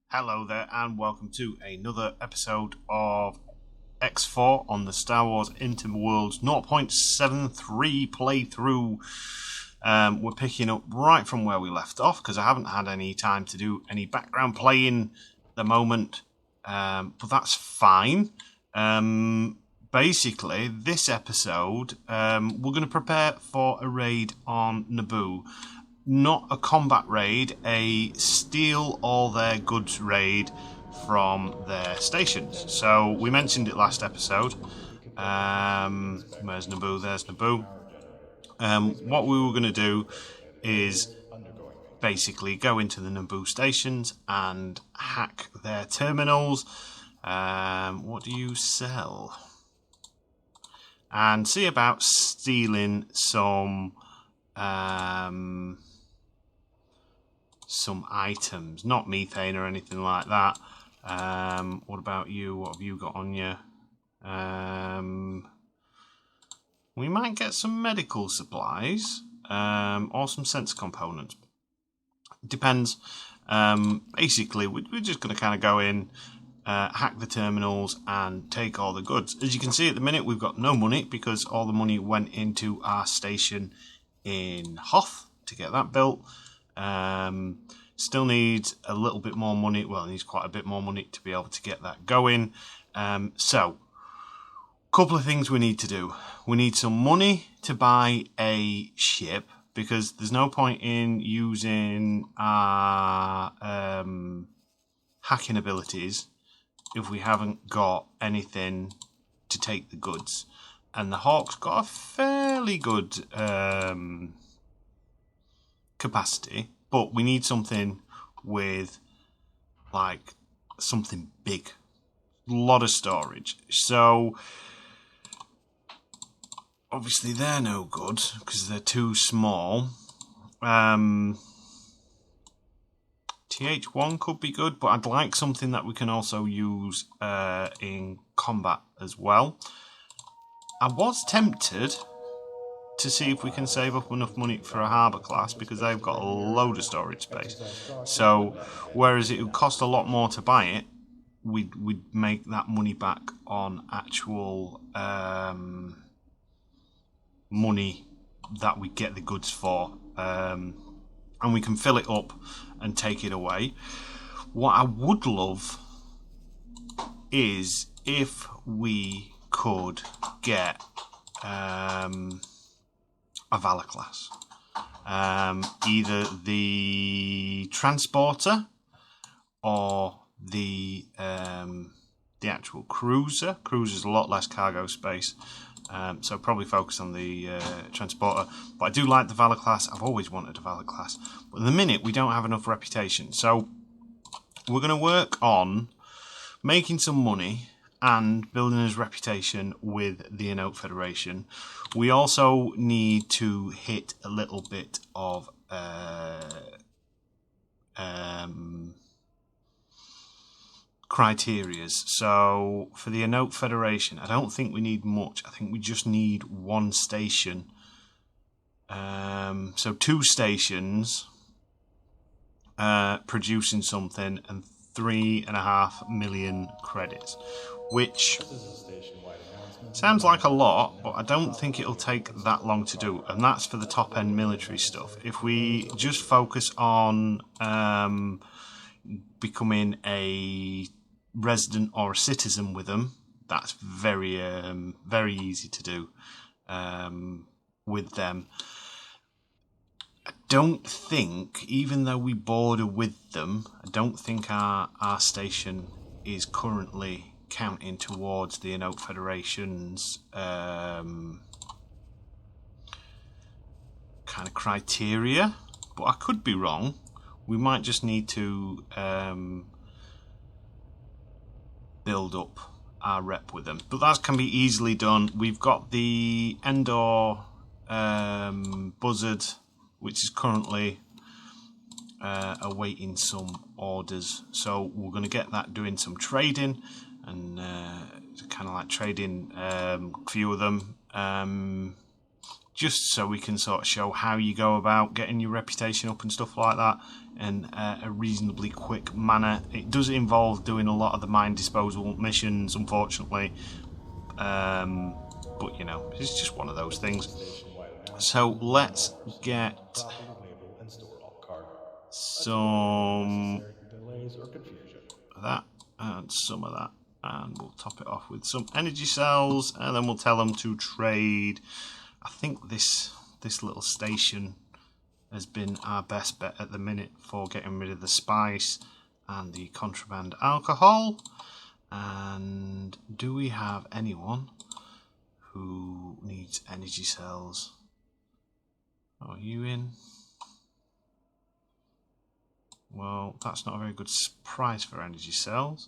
Hello there, and welcome to another episode of X4 on the Star Wars Interworlds 0.73 playthrough. We're picking up right from where we left off because I haven't had any time to do any background playing at the moment, but that's fine. Basically, this episode, we're going to prepare for a raid on Naboo. Not a combat raid, a steal all their goods raid from their stations. So we mentioned it last episode. Where's Naboo? There's Naboo. What we were going to do is basically go into the Naboo stations and hack their terminals. What do you sell? And see about stealing some items, not methane or anything like that. What about you? What have you got on you? We might get some medical supplies or some sensor components. Depends. Basically, we're just going to kind of go in, hack the terminals and take all the goods. As you can see at the minute, we've got no money because all the money went into our station in Hoth to get that built. Still needs a little bit more money. Well, it needs quite a bit more money to be able to get that going. So, a couple of things we need to do. We need some money to buy a ship because there's no point in using our hacking abilities if we haven't got anything to take the goods. And the Hawk's got a fairly good capacity, but we need something with like something big, a lot of storage. So obviously they're no good because they're too small. TH1 could be good, but I'd like something that we can also use in combat as well. I was tempted to see if we can save up enough money for a harbour class because they've got a load of storage space. So whereas it would cost a lot more to buy it, we'd make that money back on actual money that we get the goods for, and we can fill it up and take it away. What I would love is if we could get a Valor class. Either the transporter or the actual cruiser. Cruiser's a lot less cargo space, so probably focus on the transporter. But I do like the Valor class. I've always wanted a Valor class. But at the minute, we don't have enough reputation. So we're going to work on making some money and building his reputation with the Anoat Federation. We also need to hit a little bit of criterias. So for the Anoat Federation, I don't think we need much. I think we just need one station. So 2 stations producing something and 3.5 million credits, which sounds like a lot, but I don't think it'll take that long to do, and that's for the top end military stuff. If we just focus on becoming a resident or a citizen with them, that's very easy to do with them. I don't think, even though we border with them, I don't think our station is currently counting towards the Anoat Federation's kind of criteria, but I could be wrong. We might just need to build up our rep with them, but that can be easily done. We've got the Endor Buzzard, which is currently awaiting some orders, so we're going to get that doing some trading and kind of like trading a few of them just so we can sort of show how you go about getting your reputation up and stuff like that in a reasonably quick manner. It does involve doing a lot of the mine disposal missions, unfortunately, but you know, it's just one of those things. So let's get some of that and some of that, and we'll top it off with some energy cells, and then we'll tell them to trade. I think this little station has been our best bet at the minute for getting rid of the spice and the contraband alcohol. And do we have anyone who needs energy cells? Oh, are you in? Well, that's not a very good price for energy cells.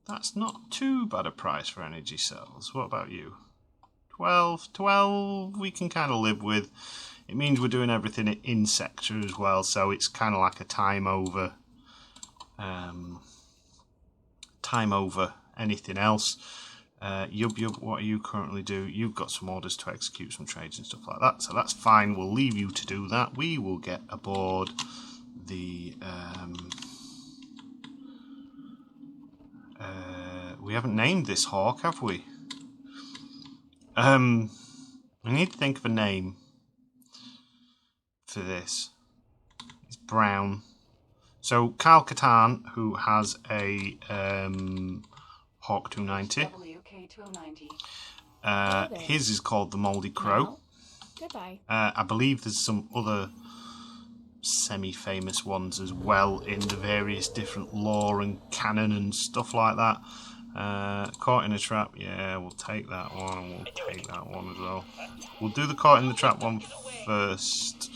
That's not too bad a price for energy cells. What about you? 12 we can kind of live with. It means we're doing everything in sector as well, so it's kind of like a time over anything else. Yub, what are you currently doing? You've got some orders to execute some trades and stuff like that, so that's fine. We'll leave you to do that. We will get aboard the we haven't named this hawk, have we? We need to think of a name for this. It's brown. So Kyle Katan, who has a Hawk 290. His is called the Mouldy Crow. Goodbye. I believe there's some other semi-famous ones as well in the various different lore and canon and stuff like that. Caught in a trap, yeah, we'll take that one, and we'll take that one as well. We'll do the caught in the trap one first.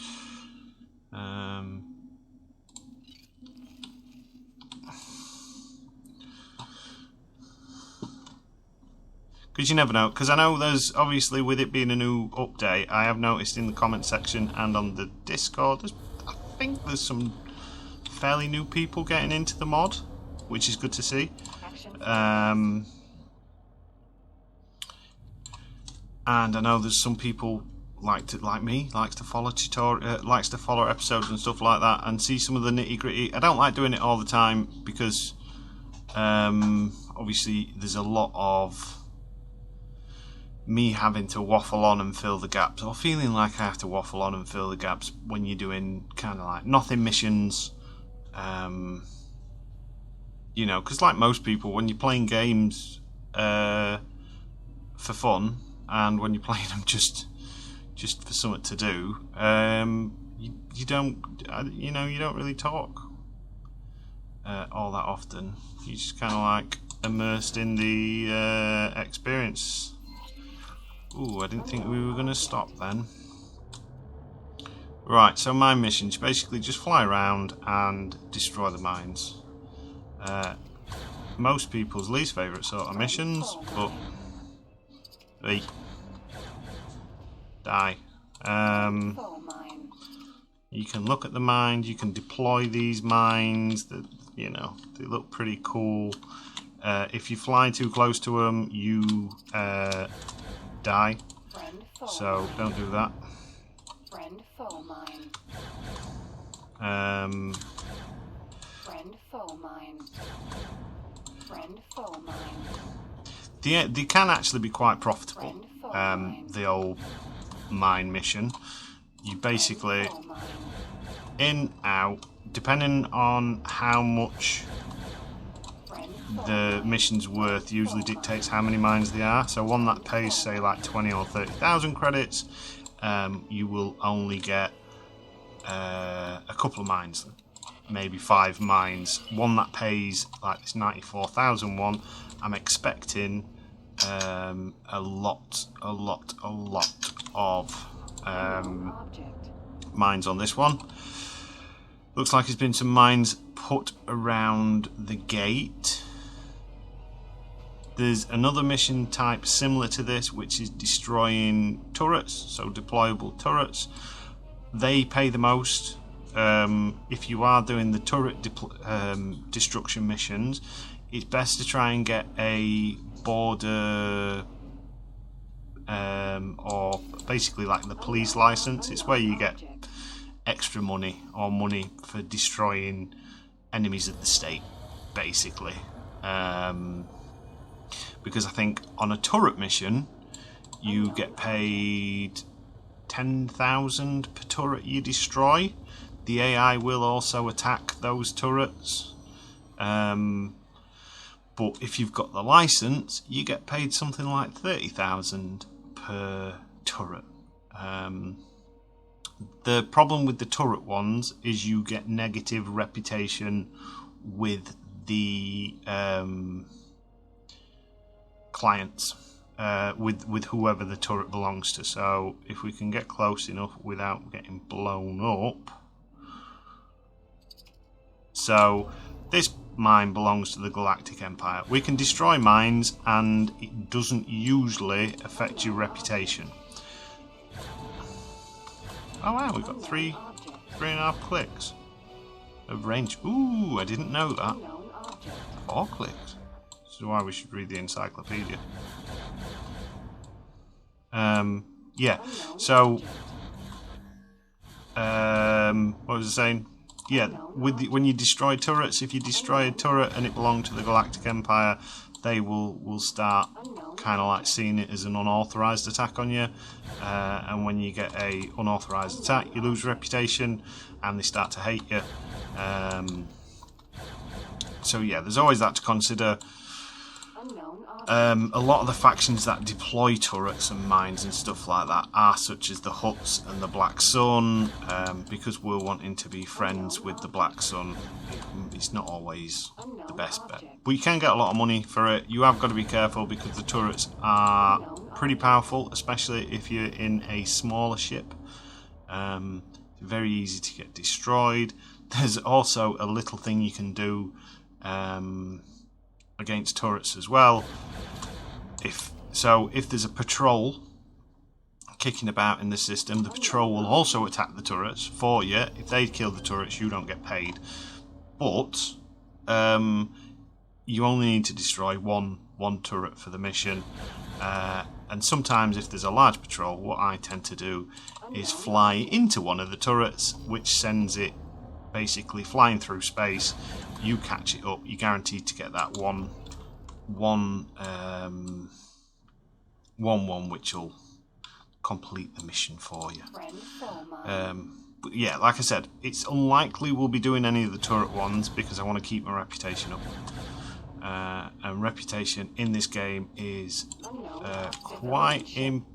Because you never know, because I know there's, obviously with it being a new update, I have noticed in the comment section and on the Discord, I think there's some fairly new people getting into the mod, which is good to see. And I know there's some people likes to follow episodes and stuff like that and see some of the nitty gritty. I don't like doing it all the time because obviously there's a lot of me having to waffle on and fill the gaps, or feeling like I have to waffle on and fill the gaps when you're doing kind of like nothing missions. You know, because like most people, when you're playing games for fun, and when you're playing them just for something to do, you don't really talk all that often. You just kind of like immersed in the experience. Ooh, I didn't think we were going to stop then. Right, so my missions basically just fly around and destroy the mines. Most people's least favourite sort of missions, but hey, die. You can look at the mines, you can deploy these mines. That, you know, they look pretty cool. If you fly too close to them, you die. So don't do that. They can actually be quite profitable. The old mine mission. You basically in, out, depending on how much the mission's worth usually dictates how many mines there are. So one that pays say like 20 or 30,000 credits, you will only get a couple of mines, maybe 5 mines. One that pays like this 94,000 one, I'm expecting a lot of mines on this one. Looks like there's been some mines put around the gate. There's another mission type similar to this, which is destroying turrets, so deployable turrets. They pay the most. If you are doing the turret destruction missions, it's best to try and get a border or basically like the police license. It's where you get extra money or money for destroying enemies of the state, basically. Because I think on a turret mission you get paid 10,000 per turret you destroy. The AI will also attack those turrets. But if you've got the license, you get paid something like 30,000 per turret. The problem with the turret ones is you get negative reputation with the clients, with whoever the turret belongs to. So if we can get close enough without getting blown up. So this mine belongs to the Galactic Empire. We can destroy mines and it doesn't usually affect your reputation. Oh wow, we've got 3.5 clicks of range. Ooh, I didn't know that. 4 clicks. This is why we should read the encyclopedia. Yeah, so what was I saying? Yeah, when you destroy turrets, if you destroy a turret and it belonged to the Galactic Empire, they will start kind of like seeing it as an unauthorized attack on you, and when you get a unauthorized attack, you lose reputation, and they start to hate you. So yeah, there's always that to consider. A lot of the factions that deploy turrets and mines and stuff like that are such as the Huts and the Black Sun, because we're wanting to be friends with the Black Sun. It's not always the best bet, but you can get a lot of money for it. You have got to be careful because the turrets are pretty powerful, especially if you're in a smaller ship. Very easy to get destroyed. There's also a little thing you can do against turrets as well. If there's a patrol kicking about in the system, the patrol will also attack the turrets for you. If they kill the turrets, you don't get paid. But you only need to destroy one turret for the mission. And sometimes if there's a large patrol, what I tend to do is fly into one of the turrets, which sends it basically flying through space. You catch it up, you're guaranteed to get that one which will complete the mission for you. But yeah, like I said, it's unlikely we'll be doing any of the turret ones because I want to keep my reputation up. And reputation in this game is quite important.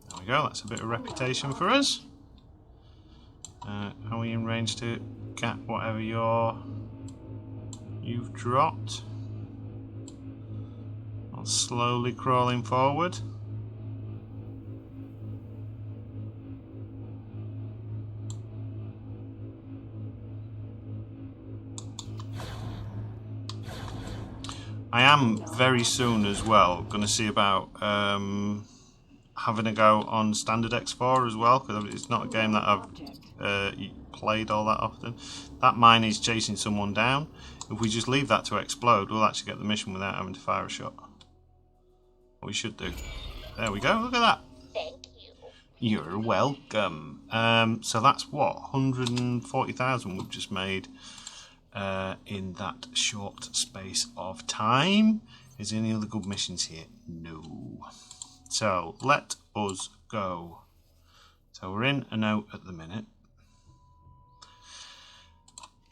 There we go, that's a bit of reputation for us. Are we in range to get whatever you've dropped? I'm slowly crawling forward. I am very soon as well going to see about having a go on Standard X4 as well, because it's not a game that I've played all that often. That mine is chasing someone down. If we just leave that to explode, we'll actually get the mission without having to fire a shot. What we should do. There we go, look at that. Thank you. You're welcome. So that's what, 140,000 we've just made in that short space of time. Is there any other good missions here? No. So let us go. So we're in Anoat at the minute.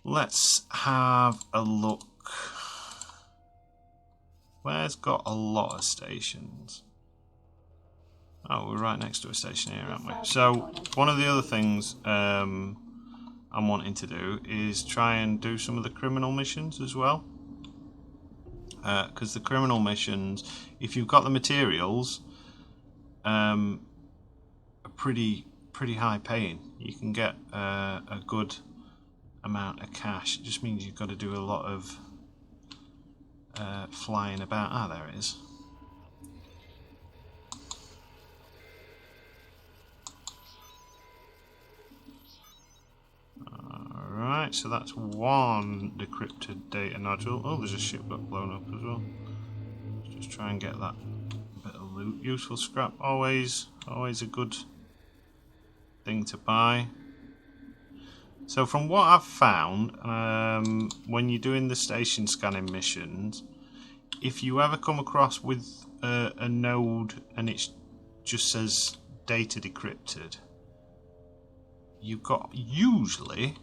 Let's have a look. Where's got a lot of stations? Oh, we're right next to a station here, aren't we? So one of the other things I'm wanting to do is try and do some of the criminal missions as well. Because the criminal missions, if you've got the materials, are pretty high paying. You can get a good amount of cash. It just means you've got to do a lot of flying about. Ah, there it is. Alright. Right, so that's one decrypted data nodule. Oh, there's a ship got blown up as well. Let's just try and get that bit of loot. Useful scrap, always a good thing to buy. So from what I've found, when you're doing the station scanning missions, if you ever come across with a node and it just says data decrypted, you've got, usually,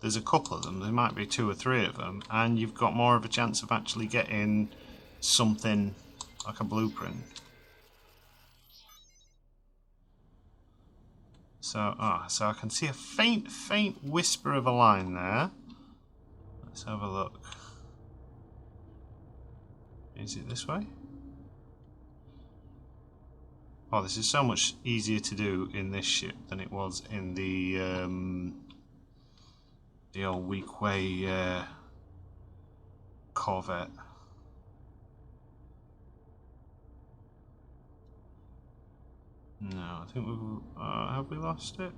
there's a couple of them, there might be 2 or 3 of them, and you've got more of a chance of actually getting something like a blueprint. So, so I can see a faint whisper of a line there. Let's have a look. Is it this way? Oh, this is so much easier to do in this ship than it was in the old weak way Corvette. No, I think we've... have we lost it?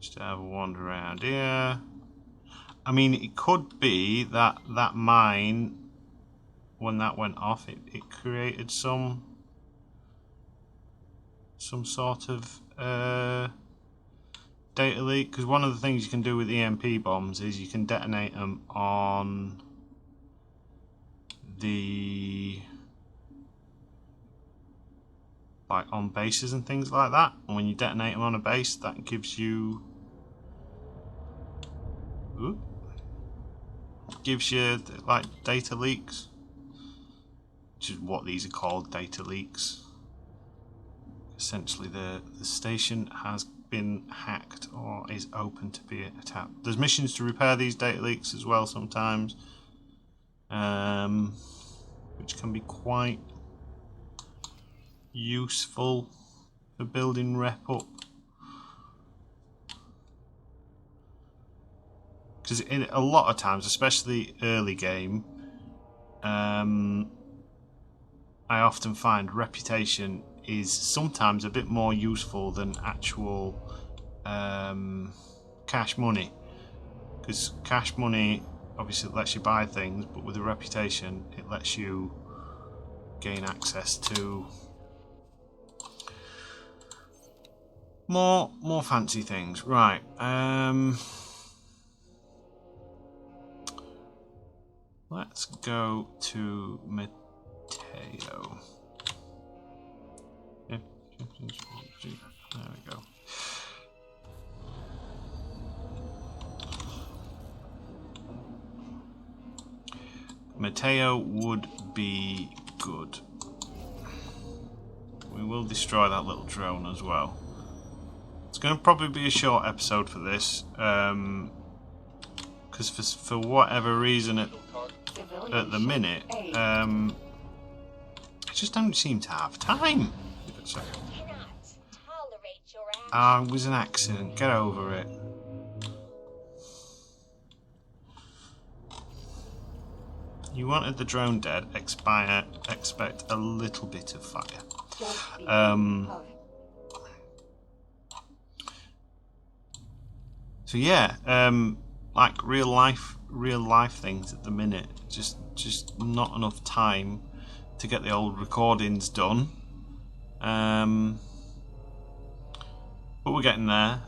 Just have a wander around here. I mean, it could be that that mine, when that went off, it created some sort of data leak. Because one of the things you can do with EMP bombs is you can detonate them on on bases and things like that, and when you detonate them on a base, that gives you like data leaks, which is what these are called, data leaks. Essentially the station has been hacked or is open to be attacked. There's missions to repair these data leaks as well sometimes, which can be quite useful for building rep up. Because a lot of times, especially early game, I often find reputation is sometimes a bit more useful than actual cash money. Because cash money obviously lets you buy things, but with a reputation it lets you gain access to more fancy things. Right, let's go to Mateo. Yeah. There we go. Mateo would be good. We will destroy that little drone as well. It's going to probably be a short episode for this, because for whatever reason at the minute, I just don't seem to have time. It was an accident. Get over it. You wanted the drone dead. Expect a little bit of fire. So yeah, like real life things at the minute. Just not enough time to get the old recordings done. But we're getting there.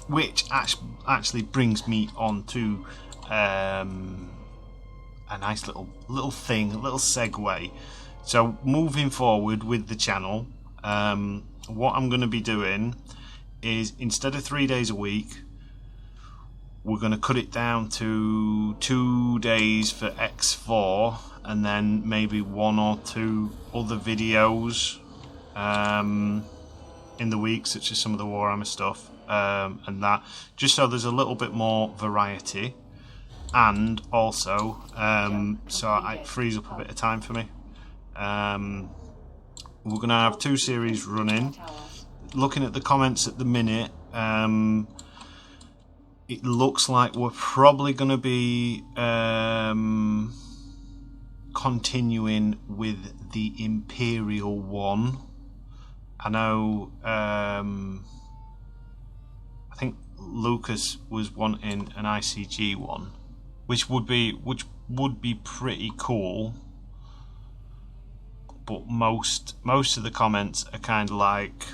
Which actually brings me on to a nice little thing, a little segue. So moving forward with the channel, what I'm going to be doing is, instead of 3 days a week, we're going to cut it down to 2 days for X4, and then maybe 1 or 2 other videos in the week, such as some of the Warhammer stuff, and that, just so there's a little bit more variety, and also so it frees up a bit of time for me. We're going to have 2 series running. Looking at the comments at the minute, it looks like we're probably going to be continuing with the Imperial one. I know. I think Lucas was wanting an ICG one, which would be pretty cool. But most of the comments are kind of like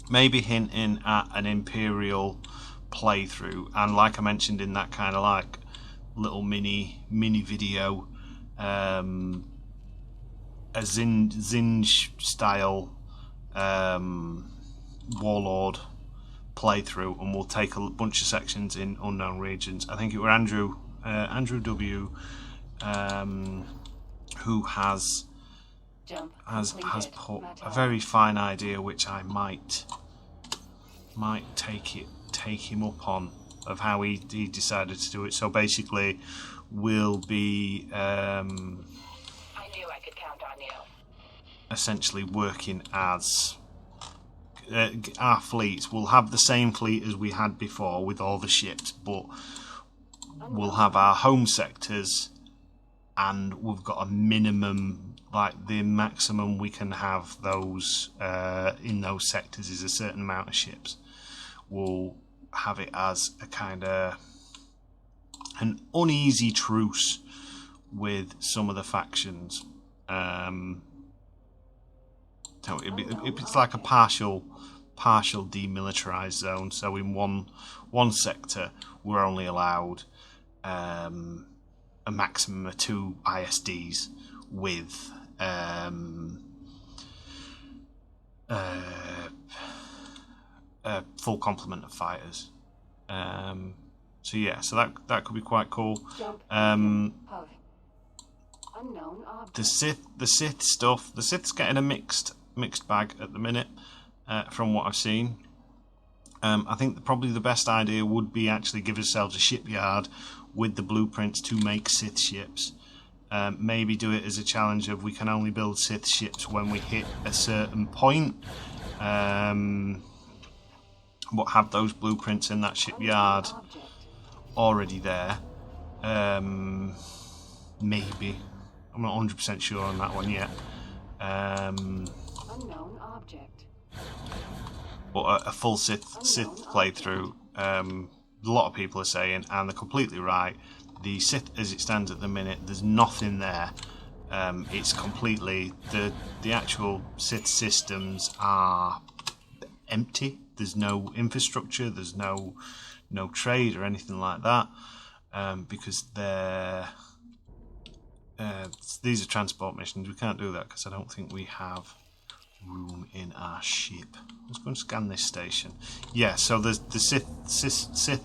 maybe hinting at an Imperial playthrough, and like I mentioned in that kind of like little mini video, a Zinj style warlord playthrough, and we'll take a bunch of sections in unknown regions. I think it was Andrew W, who has put a very fine idea, which I might take him up on, of how he decided to do it. So basically, we'll be I knew I could count on you. Essentially working as our fleets. We'll have the same fleet as we had before with all the ships, but we'll have our home sectors, and we've got a minimum, like the maximum we can have those in those sectors is a certain amount of ships. We'll have it as a kind of an uneasy truce with some of the factions. So it's like a partial demilitarized zone. So in one sector, we're only allowed a maximum of 2 ISDs with a full complement of fighters. So yeah, so that could be quite cool. The Sith stuff. The Sith's getting a mixed bag at the minute, from what I've seen. I think probably the best idea would be actually give ourselves a shipyard with the blueprints to make Sith ships. Maybe do it as a challenge of we can only build Sith ships when we hit a certain point. But have those blueprints in that shipyard already there. Maybe. I'm not 100% sure on that one yet. Unknown object. But a full Sith playthrough, a lot of people are saying, and they're completely right, the Sith as it stands at the minute, there's nothing there. It's completely, the actual Sith systems are empty. There's no infrastructure, there's no trade or anything like that, because these are transport missions. We can't do that because I don't think we have room in our ship. Let's go and scan this station. Yeah, so the Sith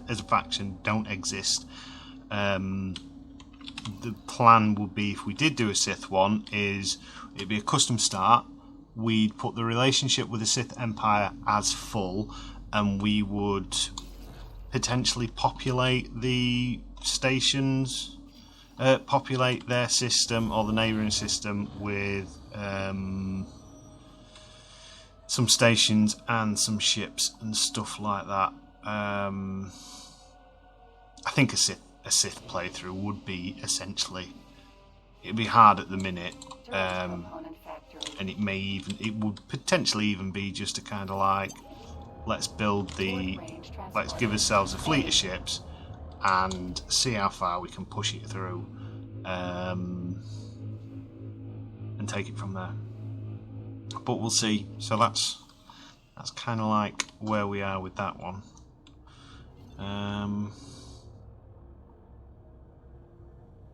as a faction don't exist. The plan would be, if we did do a Sith one, is it'd be a custom start. We'd put the relationship with the Sith Empire as full, and we would potentially populate the stations, populate their system or the neighbouring system with some stations and some ships and stuff like that. I think a Sith playthrough would be essentially, it'd be hard at the minute, and it would potentially even be just a kind of like, let's give ourselves a fleet of ships and see how far we can push it through, and take it from there. But we'll see. So that's kind of like where we are with that one.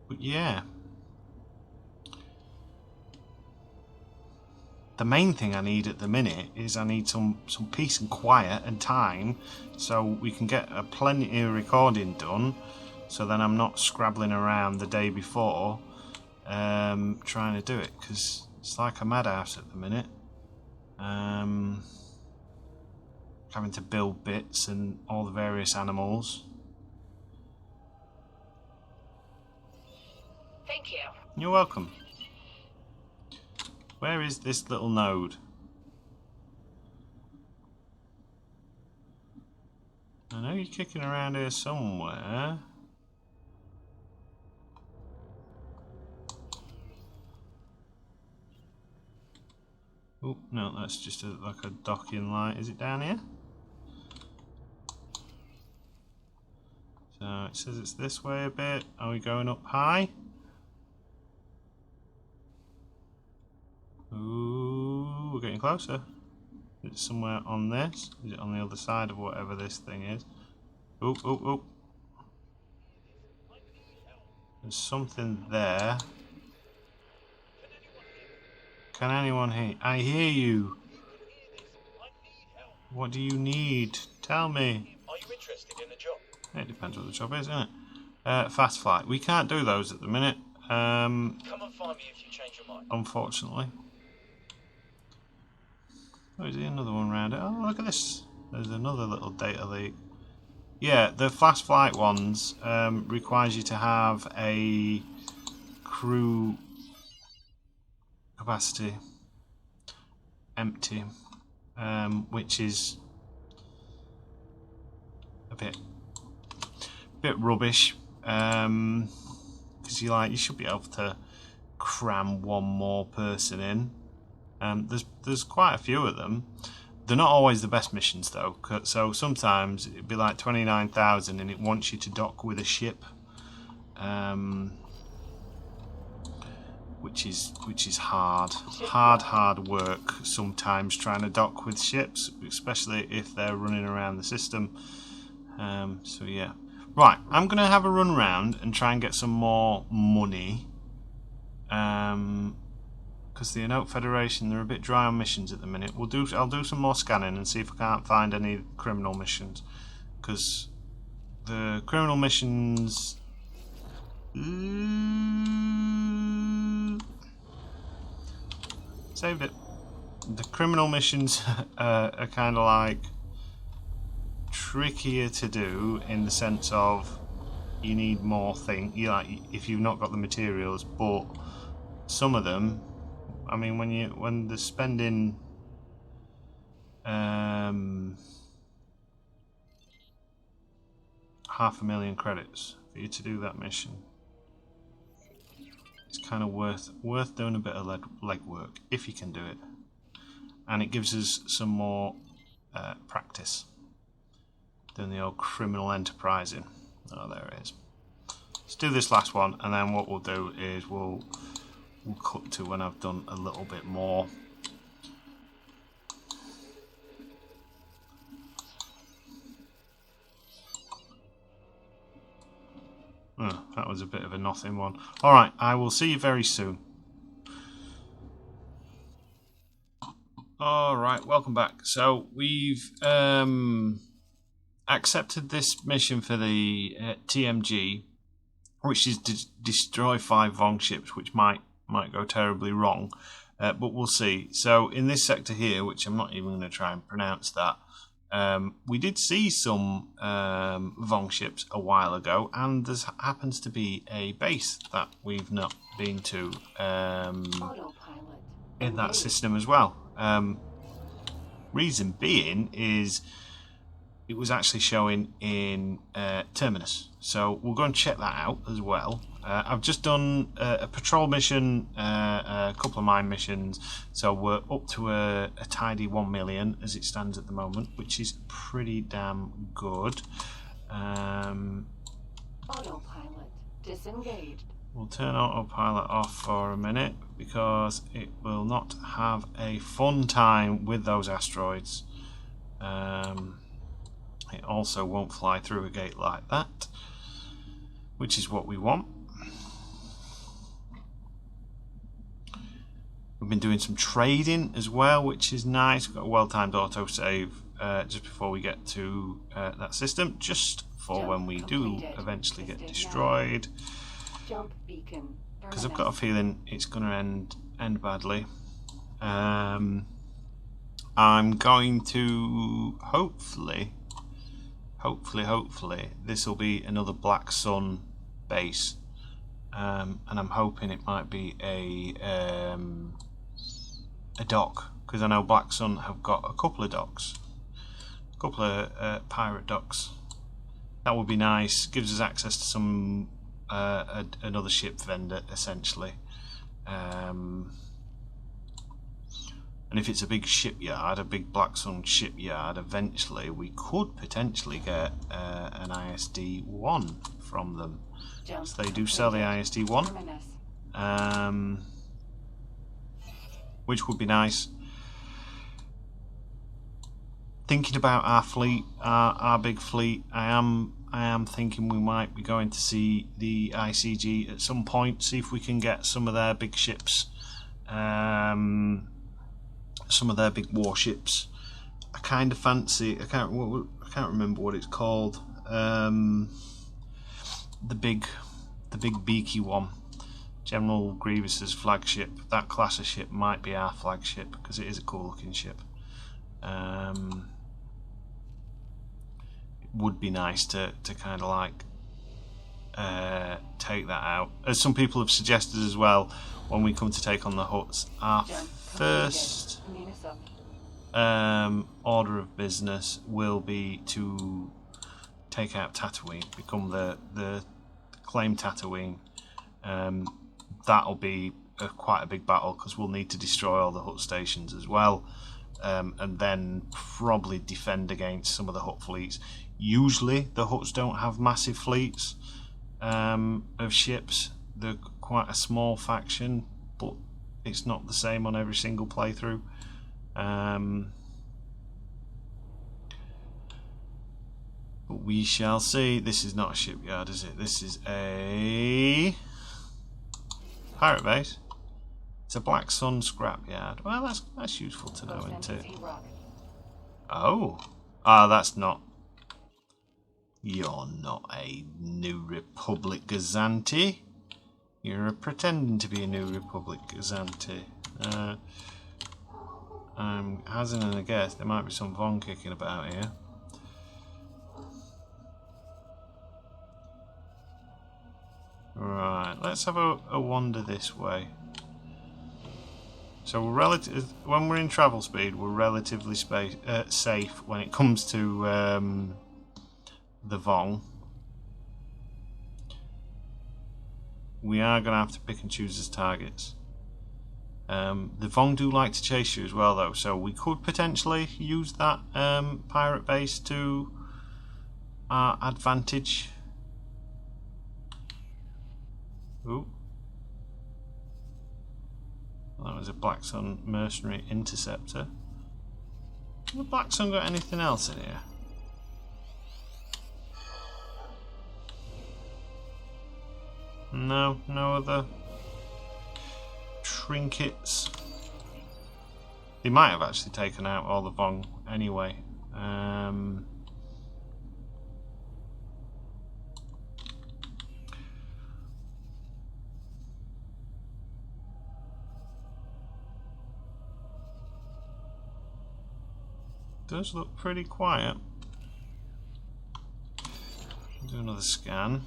But yeah, the main thing I need at the minute is I need some peace and quiet and time, so we can get a plenty of recording done, so then I'm not scrabbling around the day before trying to do it, because it's like a madhouse at the minute. Having to build bits and all the various animals. Thank you. You're welcome. Where is this little node? I know you're kicking around here somewhere. Oh no, that's just like a docking light. Is it down here? So it says it's this way a bit. Are we going up high? Ooh, we're getting closer. Is it somewhere on this? Is it on the other side of whatever this thing is? Oh, oh, oh. There's something there. Can anyone hear? I hear you. What do you need? Tell me. Are you interested in a job? It depends what the job is, isn't it? Fast flight. We can't do those at the minute. Come and find me if you change your mind. Unfortunately. Oh, is there another one around it? Oh, look at this. There's another little data leak. Yeah, the fast flight ones requires you to have a crew capacity empty, which is a bit rubbish. Because you should be able to cram one more person in. There's quite a few of them. They're not always the best missions though, so sometimes it'd be like 29,000 and it wants you to dock with a ship, which is hard work sometimes trying to dock with ships, especially if they're running around the system. So yeah, right. I'm gonna have a run around and try and get some more money. Because the Anoat Federation, they're a bit dry on missions at the minute. I'll do some more scanning and see if I can't find any criminal missions. Because the criminal missions... Saved it. The criminal missions are kind of like trickier to do in the sense of you need more things. If you've not got the materials, but some of them, I mean, when they're spending $500,000 credits for you to do that mission, it's kind of worth doing a bit of legwork if you can do it, and it gives us some more practice doing the old criminal enterprising. Oh, there it is. Let's do this last one, and then what we'll do is we'll cut to when I've done a little bit more. Oh, that was a bit of a nothing one. Alright, I will see you very soon. Alright, welcome back. So we've accepted this mission for the TMG, which is to destroy 5 Vong ships, which might go terribly wrong, but we'll see. So in this sector here, which I'm not even going to try and pronounce that, we did see some Vong ships a while ago, and there happens to be a base that we've not been to in that system as well. Reason being is it was actually showing in Terminus, so we'll go and check that out as well. I've just done a patrol mission, a couple of mine missions, so we're up to a tidy 1 million as it stands at the moment, which is pretty damn good. Autopilot disengaged. We'll turn autopilot off for a minute because it will not have a fun time with those asteroids. It also won't fly through a gate like that, which is what we want. We've been doing some trading as well, which is nice. We've got a well-timed autosave just before we get to that system, just for when we do eventually get destroyed. Because I've got a feeling it's going to end badly. I'm going to hopefully this will be another Black Sun base, and I'm hoping it might be a dock, because I know Black Sun have got a couple of docks, a couple of pirate docks. That would be nice. Gives us access to some another ship vendor essentially. And if it's a big shipyard, a big Black Sun shipyard, eventually we could potentially get an ISD-1 from them. So they do sell the ISD-1, which would be nice. Thinking about our fleet, our big fleet, I am thinking we might be going to see the ICG at some point, see if we can get some of their big ships, some of their big warships. I kind of fancy. I can't remember what it's called. The big beaky one, General Grievous's flagship. That class of ship might be our flagship because it is a cool looking ship. It would be nice to kind of like take that out. As some people have suggested as well, when we come to take on the Hutts, our first order of business will be to take out Tatooine, become the claim Tatooine. That'll be quite a big battle because we'll need to destroy all the Hutt stations as well, and then probably defend against some of the Hutt fleets. Usually the Hutts don't have massive fleets of ships. They're quite a small faction, but it's not the same on every single playthrough. But we shall see. This is not a shipyard, is it? This is a pirate base. It's a Black Sun scrapyard. Well, that's useful to know, isn't it? Oh, that's not. You're not a New Republic Gazanti. You're pretending to be a New Republic Gazanti. I'm hazarding a guess. There might be some Von kicking about here. Right, let's have a wander this way. So when we're in travel speed, we're relatively safe when it comes to the Vong. We are going to have to pick and choose as targets. The Vong do like to chase you as well, though, so we could potentially use that pirate base to our advantage. Ooh. That was a Black Sun mercenary interceptor. Has the Black Sun got anything else in here? No other trinkets. They might have actually taken out all the Vong anyway. Does look pretty quiet. Do another scan.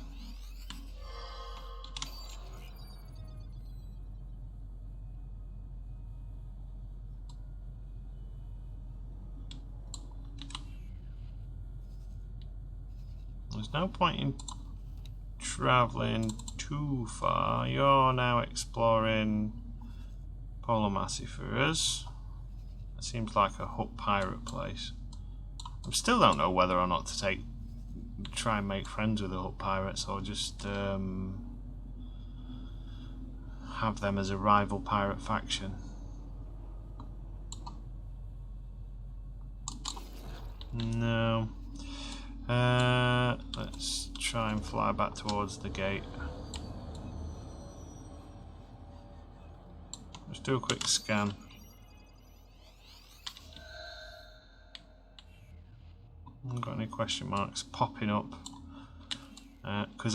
There's no point in travelling too far. You're now exploring Polomassy for us. That seems like a Hutt pirate place. I still don't know whether or not to try and make friends with the Hutt pirates, or just have them as a rival pirate faction. No. Let's try and fly back towards the gate. Let's do a quick scan. Haven't got any question marks popping up because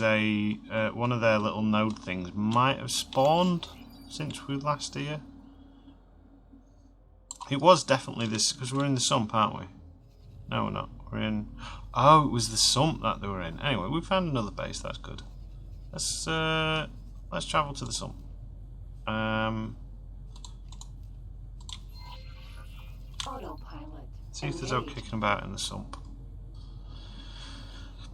one of their little node things might have spawned since we were last here. It was definitely this, because we're in the sump, aren't we? No, we're not. We're in. Oh, it was the sump that they were in. Anyway, we found another base. That's good. Let's travel to the sump. Autopilot. See if there's no kicking about in the sump.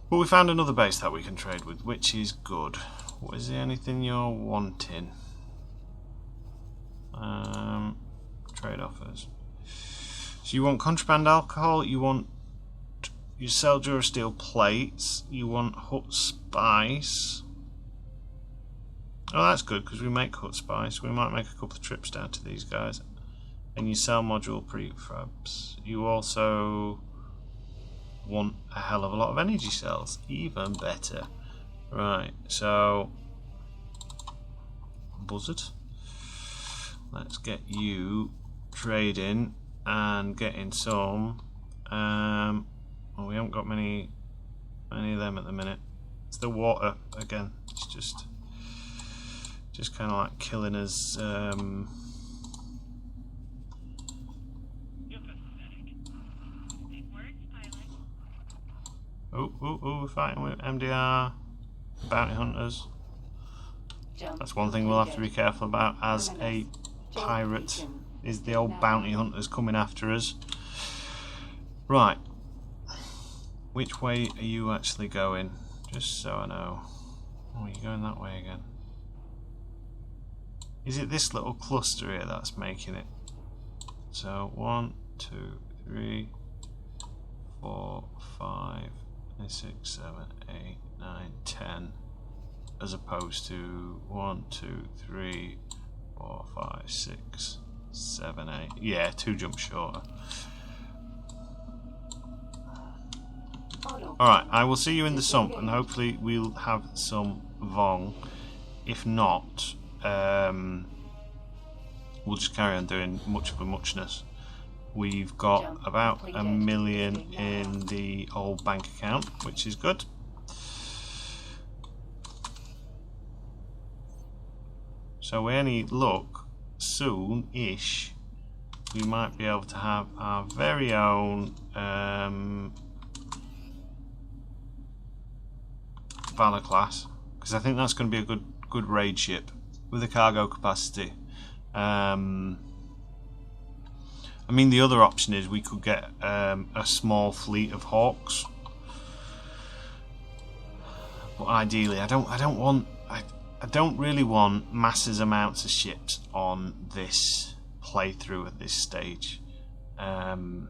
But we found another base that we can trade with, which is good. What is there anything you're wanting? Trade offers. So you want contraband alcohol, you want you sell Durasteel plates, you want hut spice. Oh, that's good because we make hut spice. We might make a couple of trips down to these guys. And you sell module prefabs. You also want a hell of a lot of energy cells. Even better. Right, so buzzard. Let's get you trading and getting some. Well, we haven't got many of them at the minute. It's the water again. It's just kind of like killing us. We're fighting with MDR bounty hunters. That's one thing we'll have to be careful about as a pirate, is the old bounty hunters coming after us. Right. Which way are you actually going? Just so I know. Oh, you're going that way again. Is it this little cluster here that's making it? So 1, 2, 3, 4, 5, 6, 7, 8, 9, 10, as opposed to 1, 2, 3, 4, 5, 6, 7, 8. Yeah, 2 jumps shorter. Alright, I will see you in the sump and hopefully we'll have some Vong. If not, we'll just carry on doing much of a muchness. We've got about $1 million in the old bank account, which is good. So with any luck, soon-ish, we might be able to have our very own Valor class, because I think that's going to be a good raid ship with a cargo capacity. I mean, the other option is we could get a small fleet of Hawks, but ideally, I don't really want massive amounts of ships on this playthrough at this stage. Hello.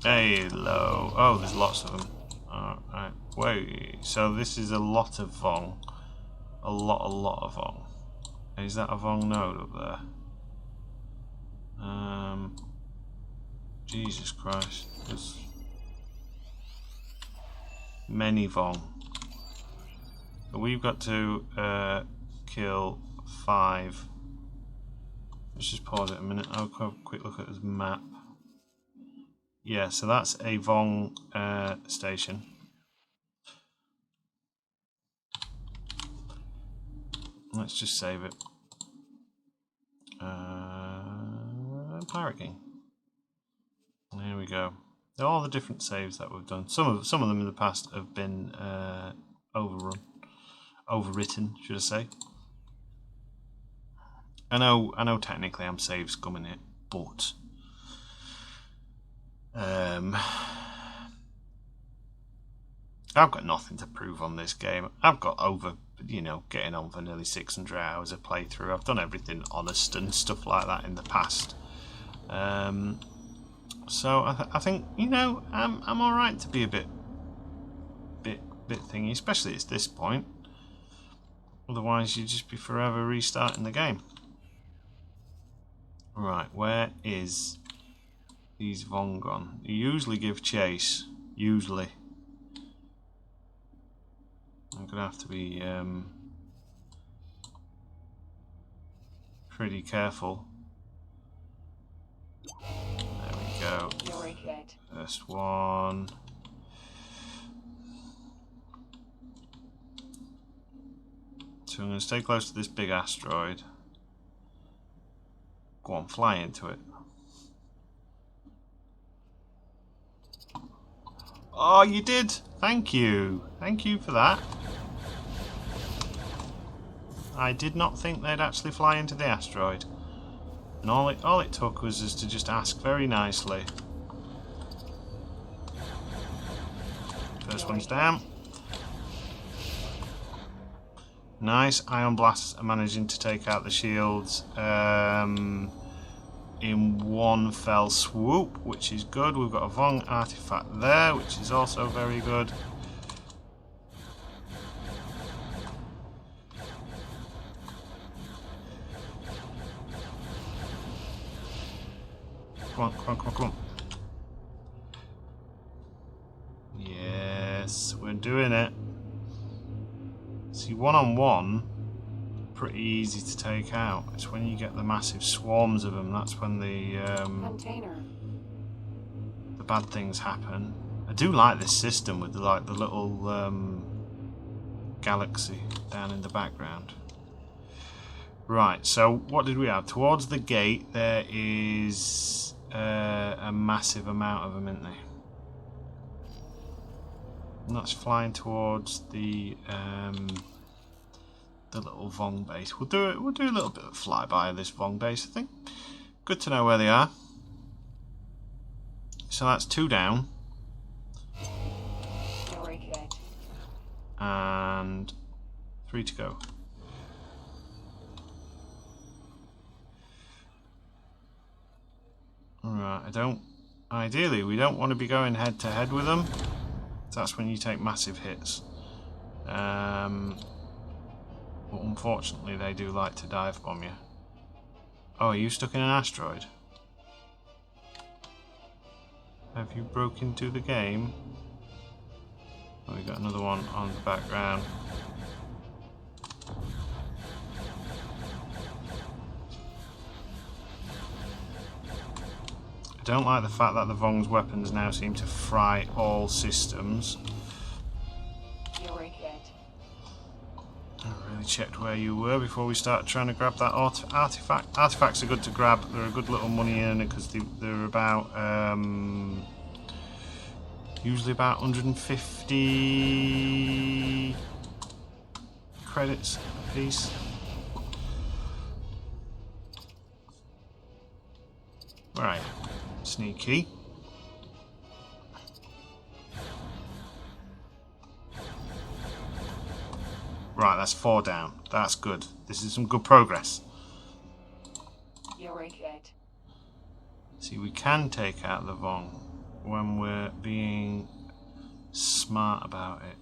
Oh, there's lots of them. Alright, wait. So this is a lot of Vong. A lot of Vong. Is that a Vong node up there? Jesus Christ. There's many Vong. But we've got to kill 5. Let's just pause it a minute. I'll have a quick look at this map. Yeah, so that's a Vong station. Let's just save it. Pirate King. There we go. All the different saves that we've done. Some of them in the past have been overwritten, should I say? I know. Technically, I'm save scumming it, but I've got nothing to prove on this game. I've got getting on for nearly 600 hours of playthrough. I've done everything honest and stuff like that in the past. So I think I'm all right to be a bit thingy, especially at this point. Otherwise, you'd just be forever restarting the game. Right, where is these Vong gone? You usually give chase. Usually. I'm gonna have to be pretty careful. There we go. First one. So I'm going to stay close to this big asteroid. Go on, fly into it. Oh, you did! Thank you. Thank you for that. I did not think they'd actually fly into the asteroid. And all it took was us to just ask very nicely. First one's down. Nice. Ion blasts are managing to take out the shields. in one fell swoop, which is good. We've got a Vong artifact there, which is also very good. Come on, come on, come on, come on. Yes, we're doing it. See, one-on-one, pretty easy to take out. It's when you get the massive swarms of them, that's when the bad things happen. I do like this system with the little galaxy down in the background. Right, so what did we have? Towards the gate there is a massive amount of them, isn't there? And that's flying towards the little Vong base. We'll do a little bit of flyby of this Vong base, I think. Good to know where they are. So that's 2 down. And 3 to go. Alright, ideally we don't want to be going head to head with them. That's when you take massive hits. But unfortunately they do like to dive bomb you. Oh, are you stuck in an asteroid? Have you broken into the game? Oh, we got another one on the background. I don't like the fact that the Vong's weapons now seem to fry all systems. I really checked where you were before we start trying to grab that artifact. Artifacts are good to grab. They're a good little money earner because they're about usually about 150 credits a piece. Where are you? Sneaky. Right, that's 4 down. That's good. This is some good progress. See, we can take out the Vong when we're being smart about it.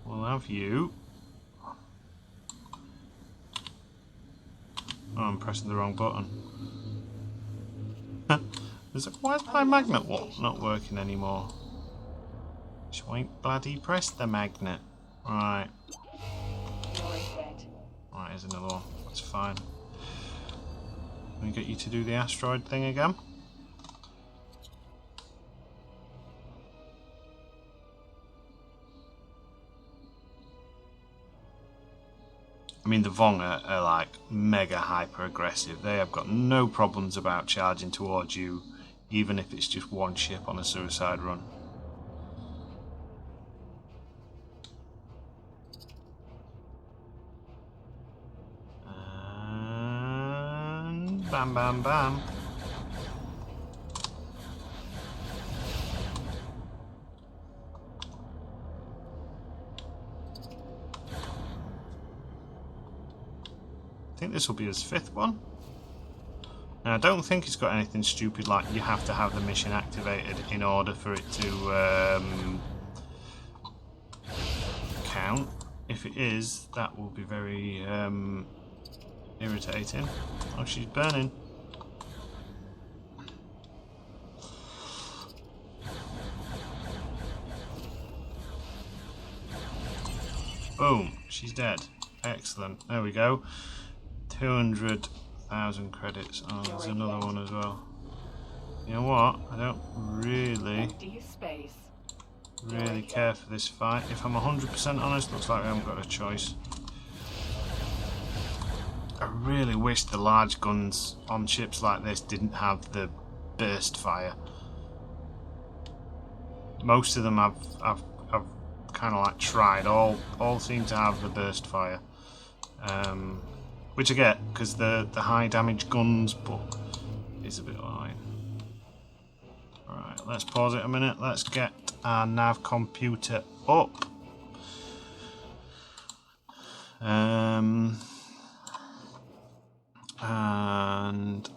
We'll have you. Oh, I'm pressing the wrong button. Why is my magnet not working anymore? Just ain't bloody press the magnet. Right. Right, here's another one. That's fine. Let me get you to do the asteroid thing again. I mean, the Vong are like mega hyper aggressive. They have got no problems about charging towards you, even if it's just one ship on a suicide run. And bam, bam, bam. I think this will be his 5th one. Now, I don't think it's got anything stupid like you have to have the mission activated in order for it to count. If it is, that will be very irritating. Oh, she's burning. Boom, she's dead. Excellent. There we go. 200,000 credits. Oh, there's another one as well. You know what? I don't really care for this fight. If I'm 100% honest, looks like we haven't got a choice. I really wish the large guns on ships like this didn't have the burst fire. Most of them I've kind of like tried. All seem to have the burst fire. Which I get, because the high damage guns, but it's a bit annoying. Alright, let's pause it a minute. Let's get our nav computer up.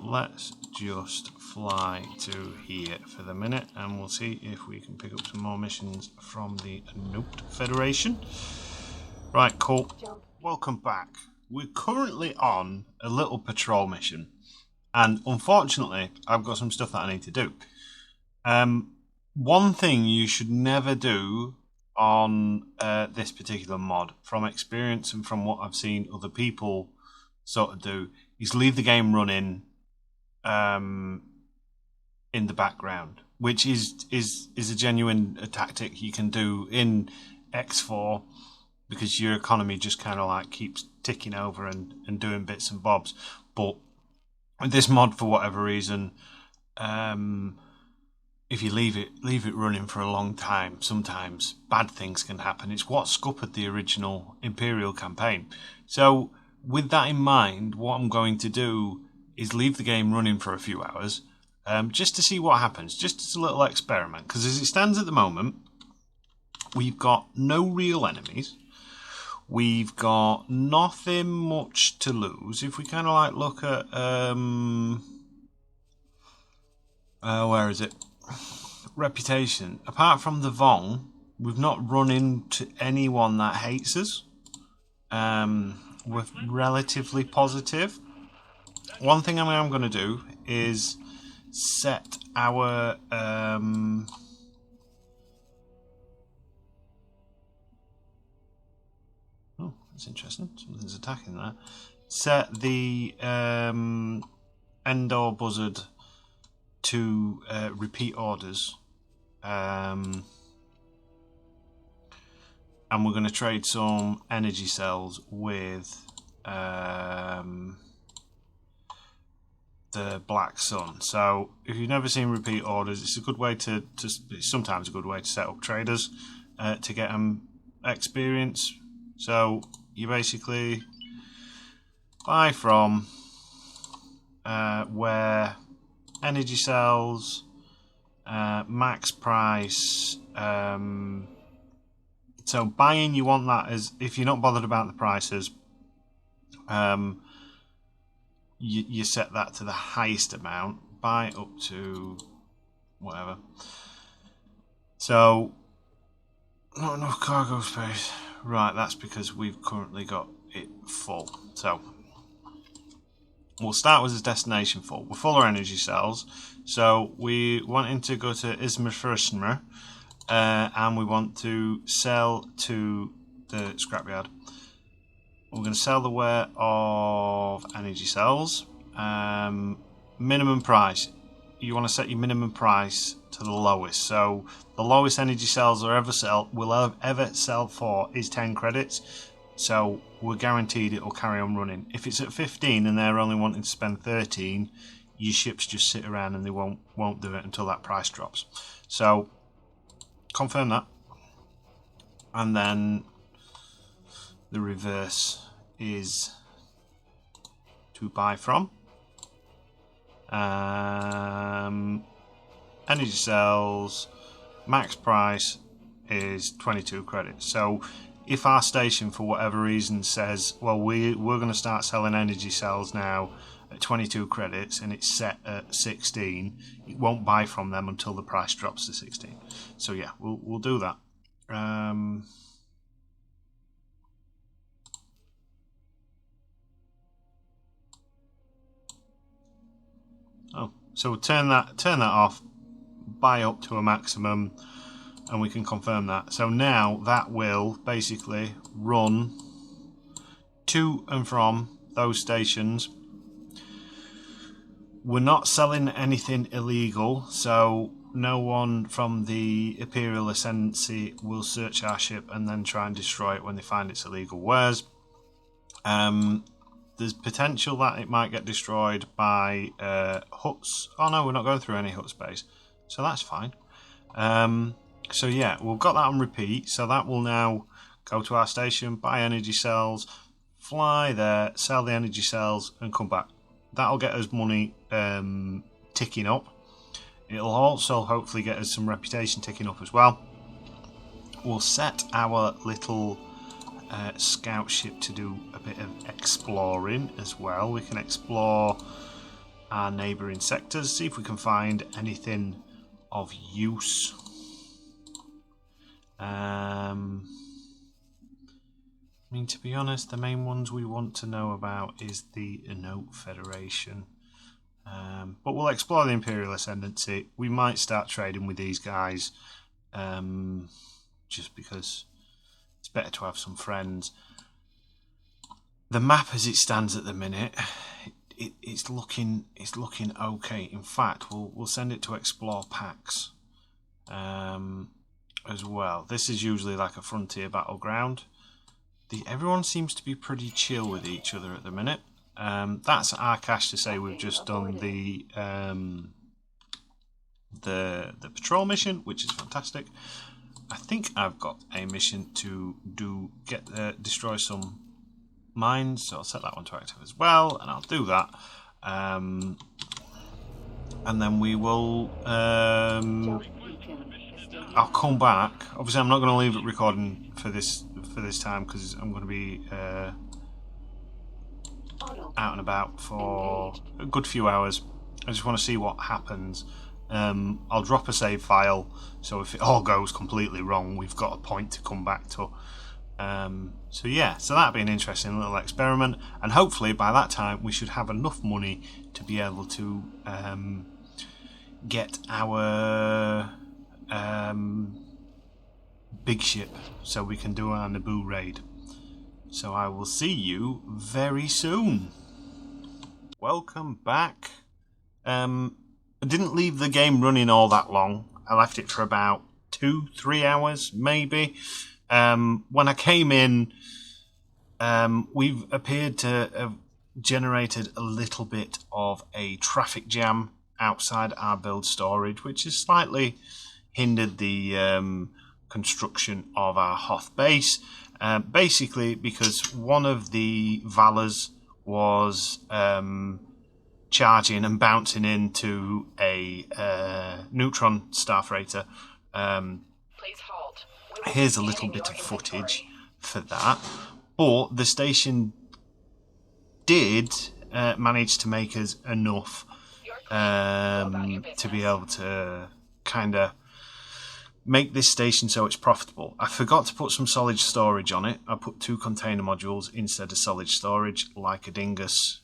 let's just fly to here for the minute and we'll see if we can pick up some more missions from the Anoat Federation. Right, cool. Welcome back. We're currently on a little patrol mission, and unfortunately I've got some stuff that I need to do. One thing you should never do on this particular mod, from experience and from what I've seen other people sort of do, is leave the game running in the background, which is a genuine tactic you can do in X4, because your economy just kind of like keeps ticking over and doing bits and bobs. But with this mod, for whatever reason, if you leave it running for a long time, sometimes bad things can happen. It's what scuppered the original Imperial campaign. So with that in mind, what I'm going to do is leave the game running for a few hours, just to see what happens, just as a little experiment. Because as it stands at the moment, we've got no real enemies. We've got nothing much to lose. If we kind of like look at where is it? Reputation. Apart from the Vong, we've not run into anyone that hates us. We're relatively positive. One thing I'm going to do is set our oh, that's interesting. Something's attacking there. Set the Endor Buzzard to repeat orders, and we're going to trade some energy cells with the Black Sun. So if you've never seen repeat orders, it's a good way to it's sometimes a good way to set up traders to get them experience. So you basically buy from where energy cells, max price. So buying, you want that as, if you're not bothered about the prices, you set that to the highest amount. Buy up to whatever. So not enough cargo space. Right, that's because we've currently got it full. So we'll start with the destination full. We're full of energy cells, so we wanting to go to Ismafursmer, and we want to sell to the scrapyard. We're going to sell the ware of energy cells. Minimum price. You want to set your minimum price to the lowest. So the lowest energy cells will ever sell for is 10 credits. So we're guaranteed it will carry on running. If it's at 15 and they're only wanting to spend 13, your ships just sit around and they won't do it until that price drops. So confirm that, and then the reverse is to buy from. Energy cells, max price is 22 credits. So if our station for whatever reason says, well, we're going to start selling energy cells now at 22 credits and it's set at 16, it won't buy from them until the price drops to 16. So yeah, we'll do that. So we'll turn that off, buy up to a maximum, and we can confirm that. So now that will basically run to and from those stations. We're not selling anything illegal, so no one from the Imperial Ascendancy will search our ship and then try and destroy it when they find it's illegal wares. There's potential that it might get destroyed by huts. Oh no, we're not going through any hut space, so that's fine. So yeah, we've got that on repeat, so that will now go to our station, buy energy cells, fly there, sell the energy cells, and come back. That'll get us money ticking up. It'll also hopefully get us some reputation ticking up as well. We'll set our little scout ship to do a bit of exploring as well. We can explore our neighbouring sectors, see if we can find anything of use. I mean, to be honest, the main ones we want to know about is the Anoat Federation. But we'll explore the Imperial Ascendancy. We might start trading with these guys, just because it's better to have some friends. The map as it stands at the minute, it's looking okay. In fact, we'll send it to explore packs as well. This is usually like a frontier battleground. Everyone seems to be pretty chill with each other at the minute. That's our cash to say we've just done the patrol mission, which is fantastic. I think I've got a mission to destroy some mines, so I'll set that one to active as well, and I'll do that. And then we will. I'll come back. Obviously, I'm not going to leave it recording for this time because I'm going to be out and about for a good few hours. I just want to see what happens. I'll drop a save file, so if it all goes completely wrong, we've got a point to come back to. So yeah, so that'll be an interesting little experiment, and hopefully by that time we should have enough money to be able to get our big ship so we can do our Naboo raid. So I will see you very soon. Welcome back. I didn't leave the game running all that long. I left it for about 2-3 hours maybe. When I came in, we've appeared to have generated a little bit of a traffic jam outside our build storage, which has slightly hindered the construction of our Hoth base. Basically because one of the Valors was charging and bouncing into a neutron star freighter. Please halt. Here's a little bit of footage for that, but the station did manage to make us enough to be able to kind of make this station so it's profitable. I forgot to put some solid storage on it. I put 2 container modules instead of solid storage, like a dingus,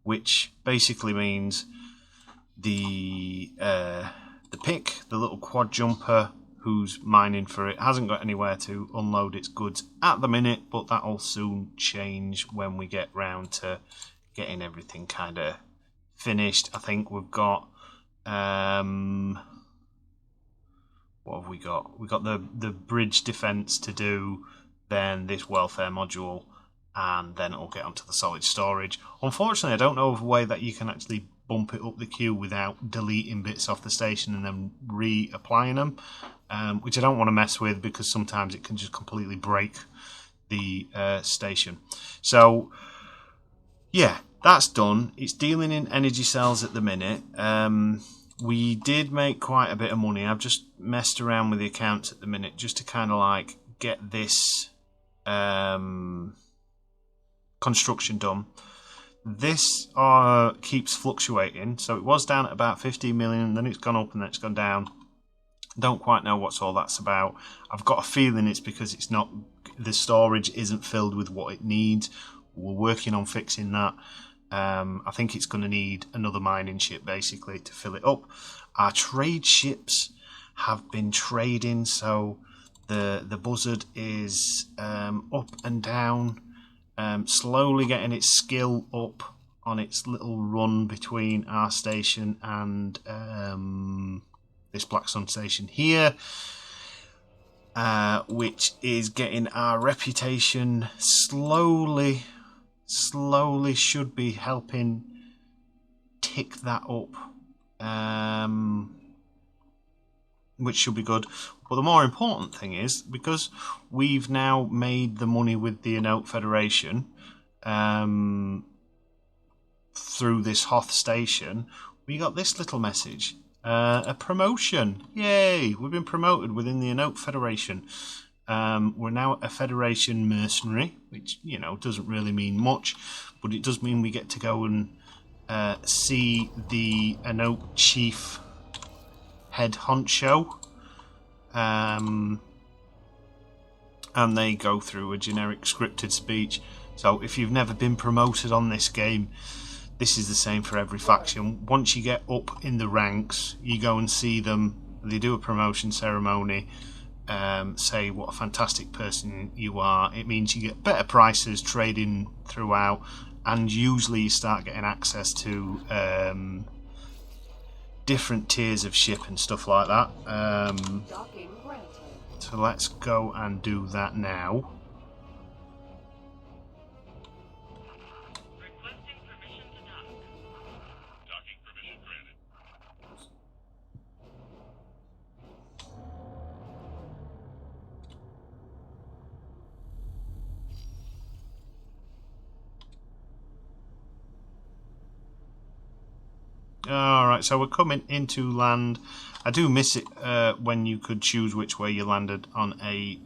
which basically means the pick, the little quad jumper who's mining for it, hasn't got anywhere to unload its goods at the minute, but that'll soon change when we get round to getting everything kind of finished. I think we've got what have we got? We've got the bridge defense to do, then this welfare module, and then it'll get onto the solid storage. Unfortunately, I don't know of a way that you can actually bump it up the queue without deleting bits off the station and then reapplying them, which I don't want to mess with because sometimes it can just completely break the station. So yeah, that's done. It's dealing in energy cells at the minute. We did make quite a bit of money. I've just messed around with the accounts at the minute just to kind of like get this construction done. This keeps fluctuating, so it was down at about 15 million, then it's gone up and then it's gone down. Don't quite know what's all that's about. I've got a feeling it's because it's not, the storage isn't filled with what it needs. We're working on fixing that. I think it's going to need another mining ship basically to fill it up. Our trade ships have been trading, so the Buzzard is up and down, slowly getting its skill up on its little run between our station and this Black Sun station here, which is getting our reputation slowly should be helping tick that up, which should be good. But the more important thing is, because we've now made the money with the Anoat Federation through this Hoth station, we got this little message. A promotion. Yay! We've been promoted within the Anoat Federation. We're now a Federation mercenary, which, you know, doesn't really mean much, but it does mean we get to go and see the Anoat chief head honcho, and they go through a generic scripted speech. So if you've never been promoted on this game, this is the same for every faction. Once you get up in the ranks, you go and see them. They do a promotion ceremony, say what a fantastic person you are. It means you get better prices trading throughout, and usually you start getting access to different tiers of ship and stuff like that. So let's go and do that now. Requesting permission to dock. Docking permission granted. Alright, so we're coming into land. I do miss it when you could choose which way you landed on a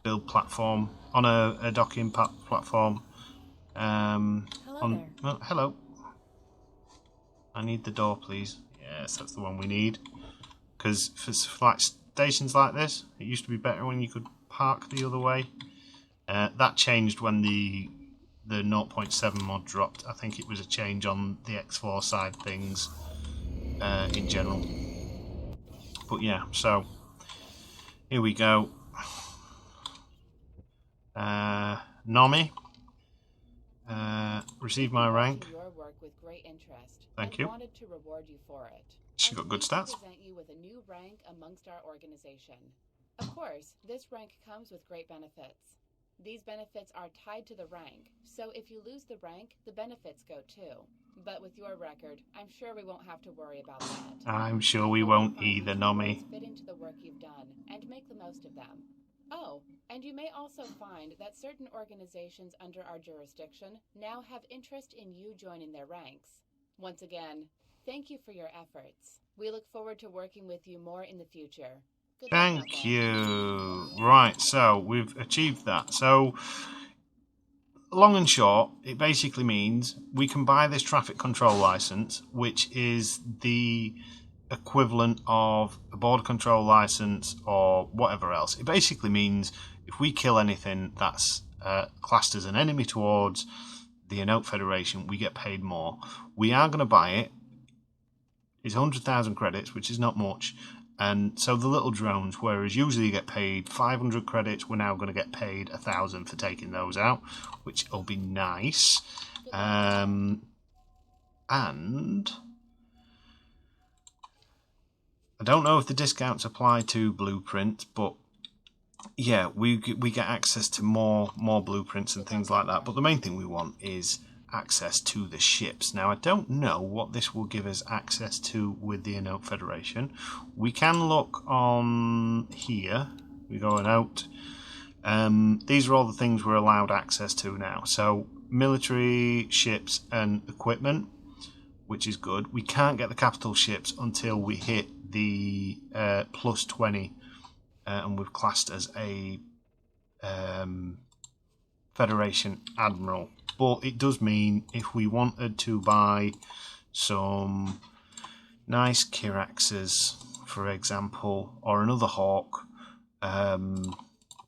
build platform, on a docking platform. Hello there. Oh, hello. I need the door, please. Yes, that's the one we need. Because for like stations like this, it used to be better when you could park the other way. That changed when the 0.7 mod dropped. I think it was a change on the X4 side things in general. But yeah, so here we go. Nomi, receive my rank. Your work with great interest. Thank and you. Wanted to reward you for it. She got good stats. Present you with a new rank amongst our organization. Of course, this rank comes with great benefits. These benefits are tied to the rank, so if you lose the rank, the benefits go too. But with your record, I'm sure we won't have to worry about that. I'm sure we won't either, Nomi. Fit into the work you've done and make the most of them. Oh, and you may also find that certain organizations under our jurisdiction now have interest in you joining their ranks. Once again, thank you for your efforts. We look forward to working with you more in the future. Good luck out Thank there. you. Right, so we've achieved that. So, long and short, it basically means we can buy this traffic control license, which is the equivalent of a border control license or whatever else. It basically means if we kill anything that's classed as an enemy towards the Anoat Federation, we get paid more. We are going to buy it. It's 100,000 credits, which is not much. And so the little drones, whereas usually you get paid 500 credits, we're now going to get paid 1,000 for taking those out, which will be nice. And I don't know if the discounts apply to blueprints, but yeah, we get access to more blueprints and things like that. But the main thing we want is access to the ships. Now, I don't know what this will give us access to with the Anoat Federation. We can look on here. We go Anoat. These are all the things we're allowed access to now. So, military ships and equipment, which is good. We can't get the capital ships until we hit the plus 20, and we've classed as a Federation Admiral. But it does mean if we wanted to buy some nice Kiraxes, for example, or another Hawk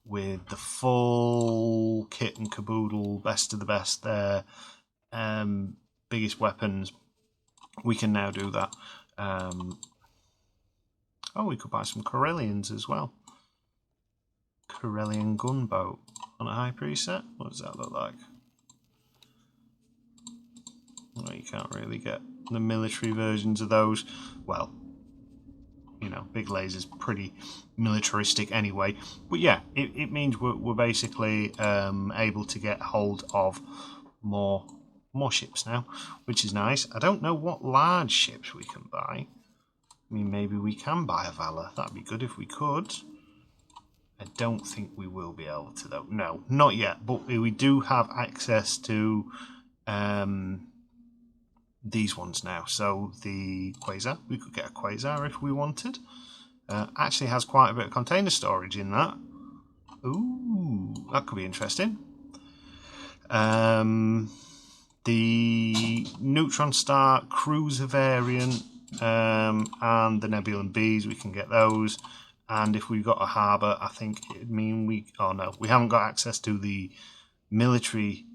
with the full kit and caboodle, best of the best there, biggest weapons, we can now do that. Oh, we could buy some Corellians as well. Corellian gunboat on a high preset. What does that look like? Well, you can't really get the military versions of those. Well, you know, big laser's pretty militaristic anyway. But yeah, it means we're basically able to get hold of more ships now, which is nice. I don't know what large ships we can buy. I mean, maybe we can buy a Valor. That'd be good if we could. I don't think we will be able to, though. No, not yet. But we do have access to these ones now. So the Quasar, we could get a Quasar if we wanted. Actually has quite a bit of container storage in that. Ooh, that could be interesting. The Neutron Star Cruiser variant, and the Nebulan Bees, we can get those. And if we've got a harbour, I think it'd mean we... Oh no, we haven't got access to the military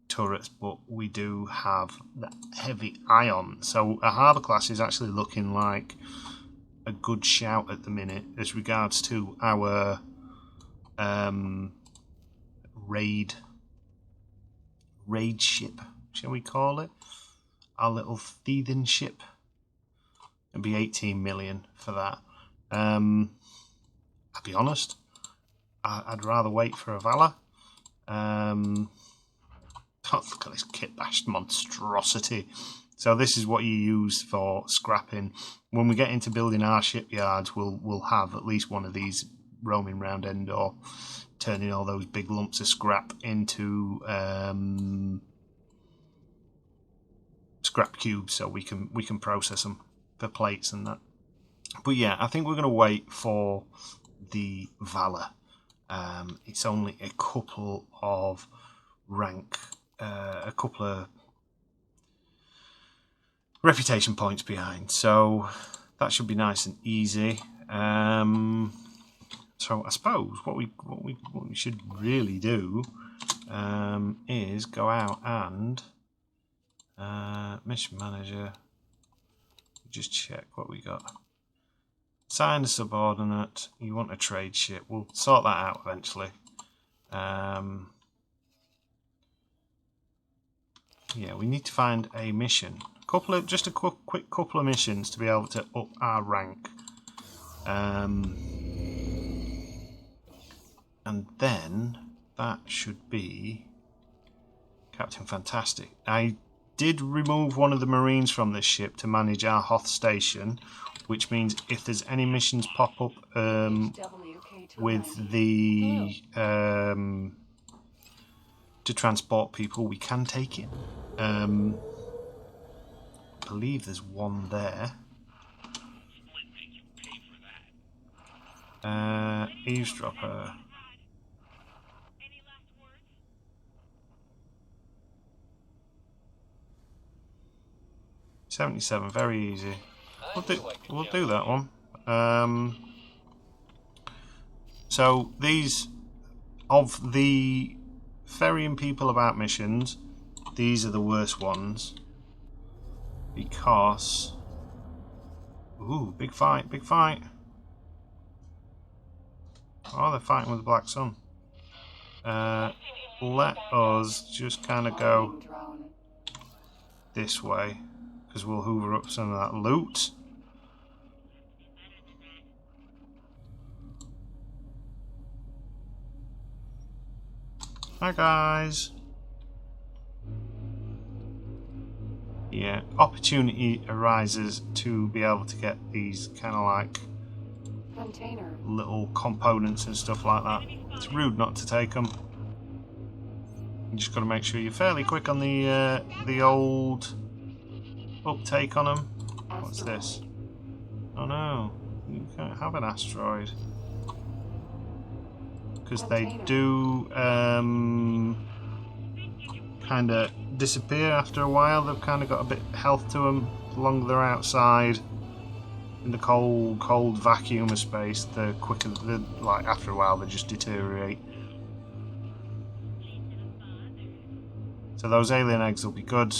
turrets, but we do have the heavy ion. So a harbour class is actually looking like a good shout at the minute as regards to our raid ship, shall we call it? Our little thieving ship. It'd be 18 million for that. I'll be honest, I'd rather wait for a Valor. Oh, look at this kit-bashed monstrosity. So this is what you use for scrapping. When we get into building our shipyards, we'll have at least one of these roaming round Endor, turning all those big lumps of scrap into scrap cubes, so we can process them for plates and that. But yeah, I think we're going to wait for the Valor. It's only a couple of a couple of reputation points behind, so that should be nice and easy. So I suppose what we should really do is go out and mission manager. Just check what we got. Sign a subordinate. You want a trade ship. We'll sort that out eventually. Yeah, we need to find a mission. Just a quick couple of missions to be able to up our rank. And then that should be Captain Fantastic. I did remove one of the Marines from this ship to manage our Hoth station, which means if there's any missions pop up with the to transport people, we can take it. I believe there's one there. Eavesdropper. 77, very easy. We'll do that one. So these of the ferrying people about missions, these are the worst ones because big fight. Oh, they're fighting with the Black Sun. Let us just kind of go this way, because we'll hoover up some of that loot. Hi guys. Yeah, opportunity arises to be able to get these kind of like little components and stuff like that. It's rude not to take them. You just got to make sure you're fairly quick on the old uptake on them. What's this? Oh no, you can't have an asteroid because they do kind of disappear after a while. They've kind of got a bit of health to them. The longer they're outside in the cold vacuum of space, the quicker like after a while they just deteriorate. So those alien eggs will be good.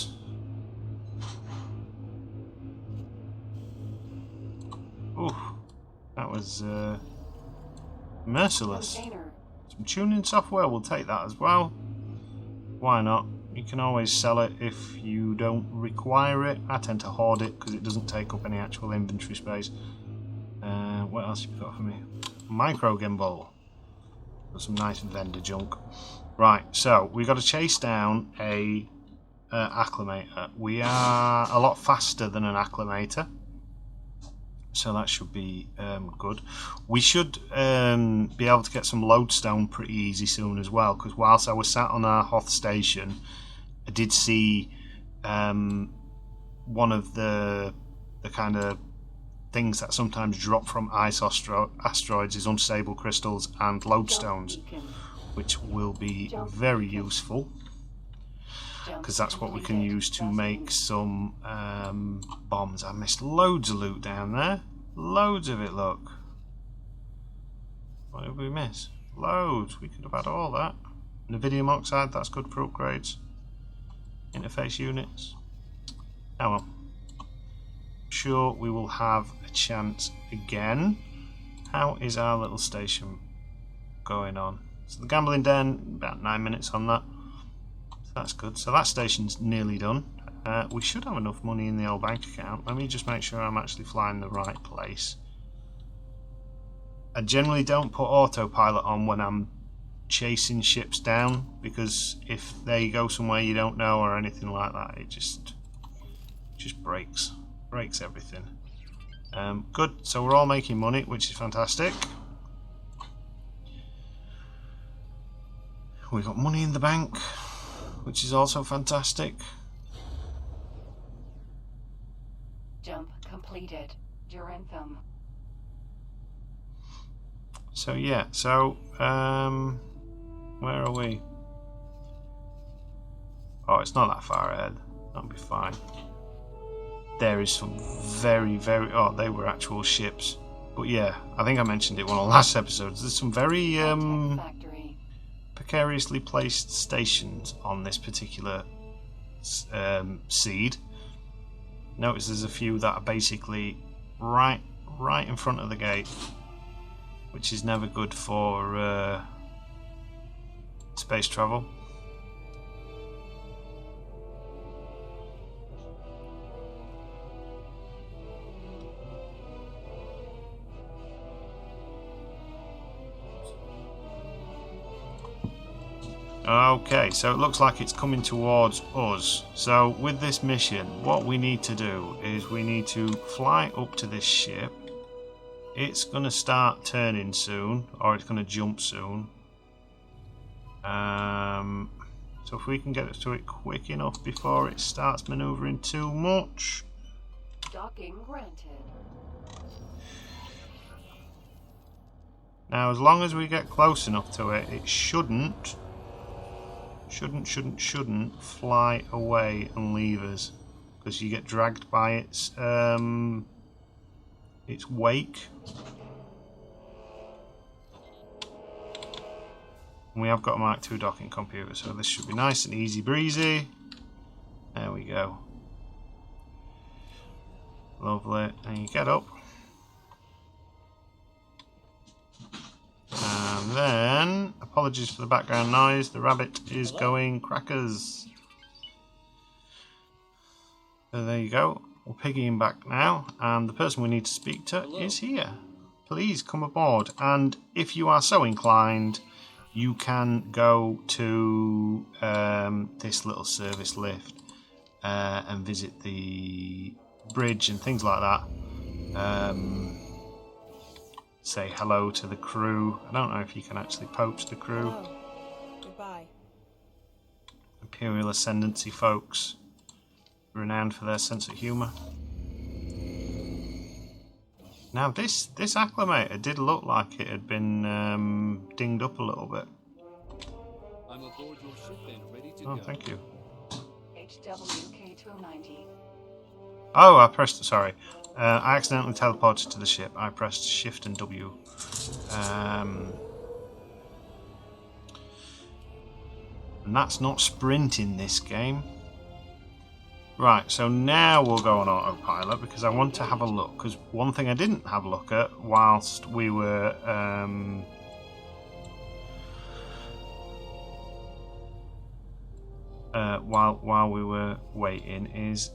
Ooh, that was merciless. Some tuning software, we'll take that as well. Why not? You can always sell it if you don't require it. I tend to hoard it because it doesn't take up any actual inventory space. What else have you got for me? Micro gimbal. Got some nice vendor junk. Right, so we've got to chase down a acclimator. We are a lot faster than an acclimator, so that should be good. We should be able to get some lodestone pretty easy soon as well, because whilst I was sat on our Hoth station, I did see one of the kind of things that sometimes drop from ice asteroids is unstable crystals and lodestones, which will be very useful. because that's what we can use to make some bombs. I missed loads of loot down there. Loads of it, look. What did we miss? Loads. We could have had all that. Nvidium oxide, that's good for upgrades. Interface units. Oh well. Sure, we will have a chance again. How is our little station going on? So the gambling den, about 9 minutes on that. So that's good. So that station's nearly done. We should have enough money in the old bank account. Let me just make sure I'm actually flying the right place. I generally don't put autopilot on when I'm chasing ships down, because if they go somewhere you don't know or anything like that, it just breaks everything. Good, so we're all making money, which is fantastic. We've got money in the bank, which is also fantastic. Jump completed. Duranthum. So yeah, so where are we? Oh, it's not that far ahead. That'll be fine. There is some very, oh, they were actual ships. But yeah, I think I mentioned it in one of the last episodes. There's some very precariously placed stations on this particular seed. Notice there's a few that are basically right in front of the gate, which is never good for space travel. Okay, so it looks like it's coming towards us. So with this mission, what we need to do is we need to fly up to this ship. It's going to start turning soon, or it's going to jump soon. So if we can get to it quick enough before it starts manoeuvring too much. Docking granted. Now, as long as we get close enough to it, it shouldn't fly away and leave us, because you get dragged by its wake. And we have got a Mark II docking computer, so this should be nice and easy breezy. There we go. Lovely. And you get up. And then, apologies for the background noise, the rabbit is going crackers. So there you go. We're piggying back now, and the person we need to speak to is here. Please come aboard, and if you are so inclined, you can go to this little service lift and visit the bridge and things like that. Say hello to the crew. I don't know if you can actually poach the crew. Hello. Goodbye. Imperial Ascendancy folks, renowned for their sense of humour. Now this acclimator did look like it had been dinged up a little bit. I'm aboard your ship and ready to Oh, go. thank you. HWK-290. Oh, I pressed. Sorry, I accidentally teleported to the ship. I pressed Shift and W. And that's not sprint in this game. Right, so now we'll go on autopilot because I want to have a look. Because one thing I didn't have a look at whilst we were while we were waiting is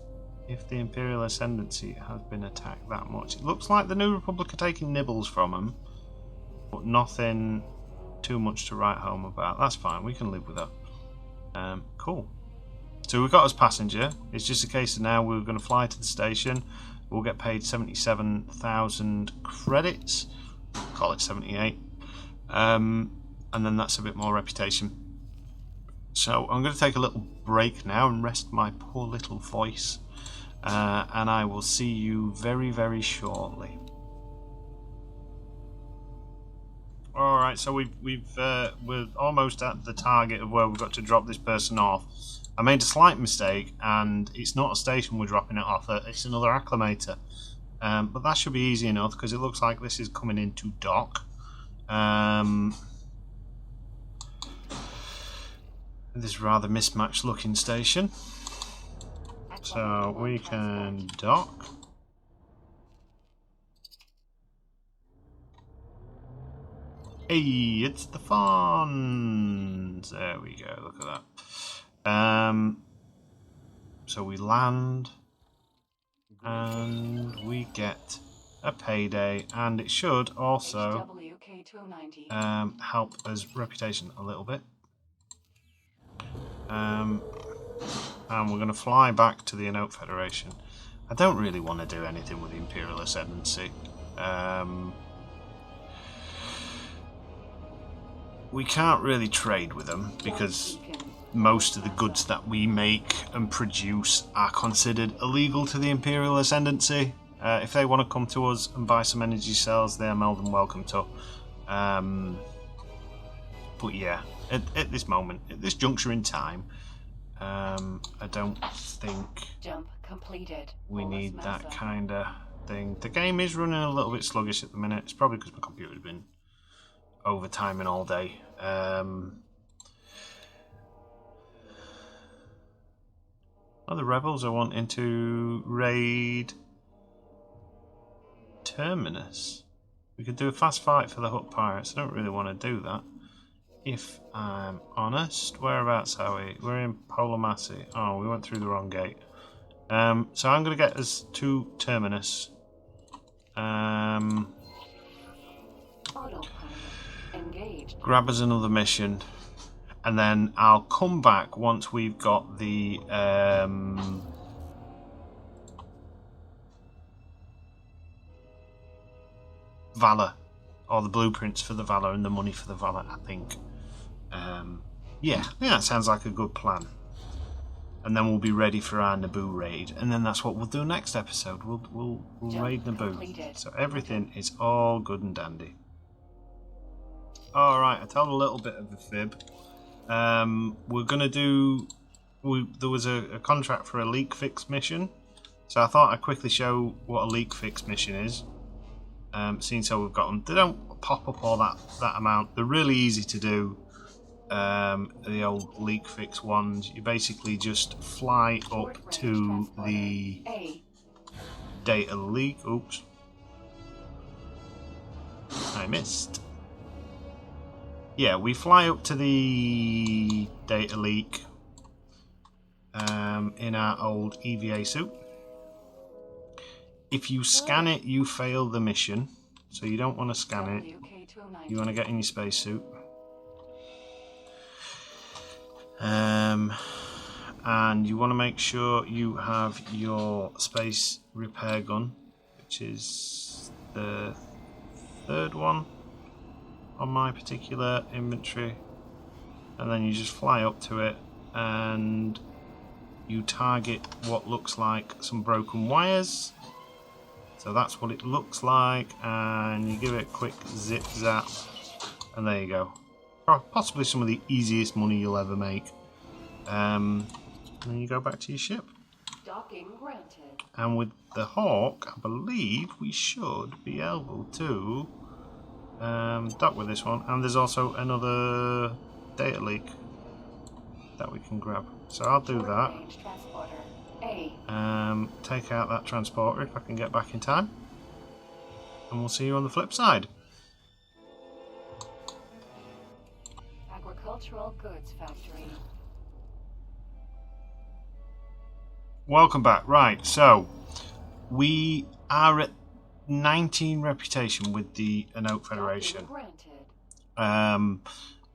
if the Imperial Ascendancy has been attacked that much. It looks like the New Republic are taking nibbles from them, but nothing too much to write home about. That's fine, we can live with that. Cool. So we've got us passenger. It's just a case of now we're going to fly to the station. We'll get paid 77,000 credits. Call it 78. And then that's a bit more reputation. So I'm going to take a little break now and rest my poor little voice. And I will see you very, very shortly. All right, so we're almost at the target of where we've got to drop this person off. I made a slight mistake, and it's not a station we're dropping it off at. It's another acclimator. But that should be easy enough because it looks like this is coming into dock. This rather mismatched looking station. So we can dock. Hey, it's the fun. There we go. Look at that. So we land, and we get a payday, and it should also help us reputation a little bit. And we're going to fly back to the Anoat Federation. I don't really want to do anything with the Imperial Ascendancy. We can't really trade with them because most of the goods that we make and produce are considered illegal to the Imperial Ascendancy. If they want to come to us and buy some energy cells, they are more than welcome to. But yeah, at this moment, at this juncture in time, I don't think Jump completed. we need that kind of thing. The game is running a little bit sluggish at the minute. It's probably because my computer's been overtiming all day. The rebels are wanting to raid Terminus. We could do a fast fight for the Hut Pirates. I don't really want to do that, if I'm honest. Whereabouts are we? We're in Polomassy. Oh, we went through the wrong gate. So I'm going to get us to Terminus. Grab us another mission, and then I'll come back once we've got the Valor, or the blueprints for the Valor and the money for the Valor, I think. Yeah, I think that sounds like a good plan. And then we'll be ready for our Naboo raid, and then that's what we'll do next episode. We'll raid Naboo. So everything is all good and dandy. Alright, I told a little bit of a fib. We're gonna do... there was a contract for a leak fix mission, so I thought I'd quickly show what a leak fix mission is. Seeing so we've got them. They don't pop up all that amount. They're really easy to do. The old leak fix ones. You basically just fly up to the data leak. Oops. I missed. Yeah, we fly up to the data leak in our old EVA suit. If you scan it, you fail the mission. So you don't want to scan it. You want to get in your spacesuit. And you want to make sure you have your space repair gun, which is the third one on my particular inventory, and then you just fly up to it and you target what looks like some broken wires. So that's what it looks like, and you give it a quick zip zap, and there you go. Possibly some of the easiest money you'll ever make. And then you go back to your ship. Docking granted. And with the Hawk, I believe we should be able to dock with this one. And there's also another data leak that we can grab. So I'll do that. Take out that transporter if I can get back in time. And we'll see you on the flip side. Agricultural goods factory. Welcome back. Right, so we are at 19 reputation with the Anoat Federation. And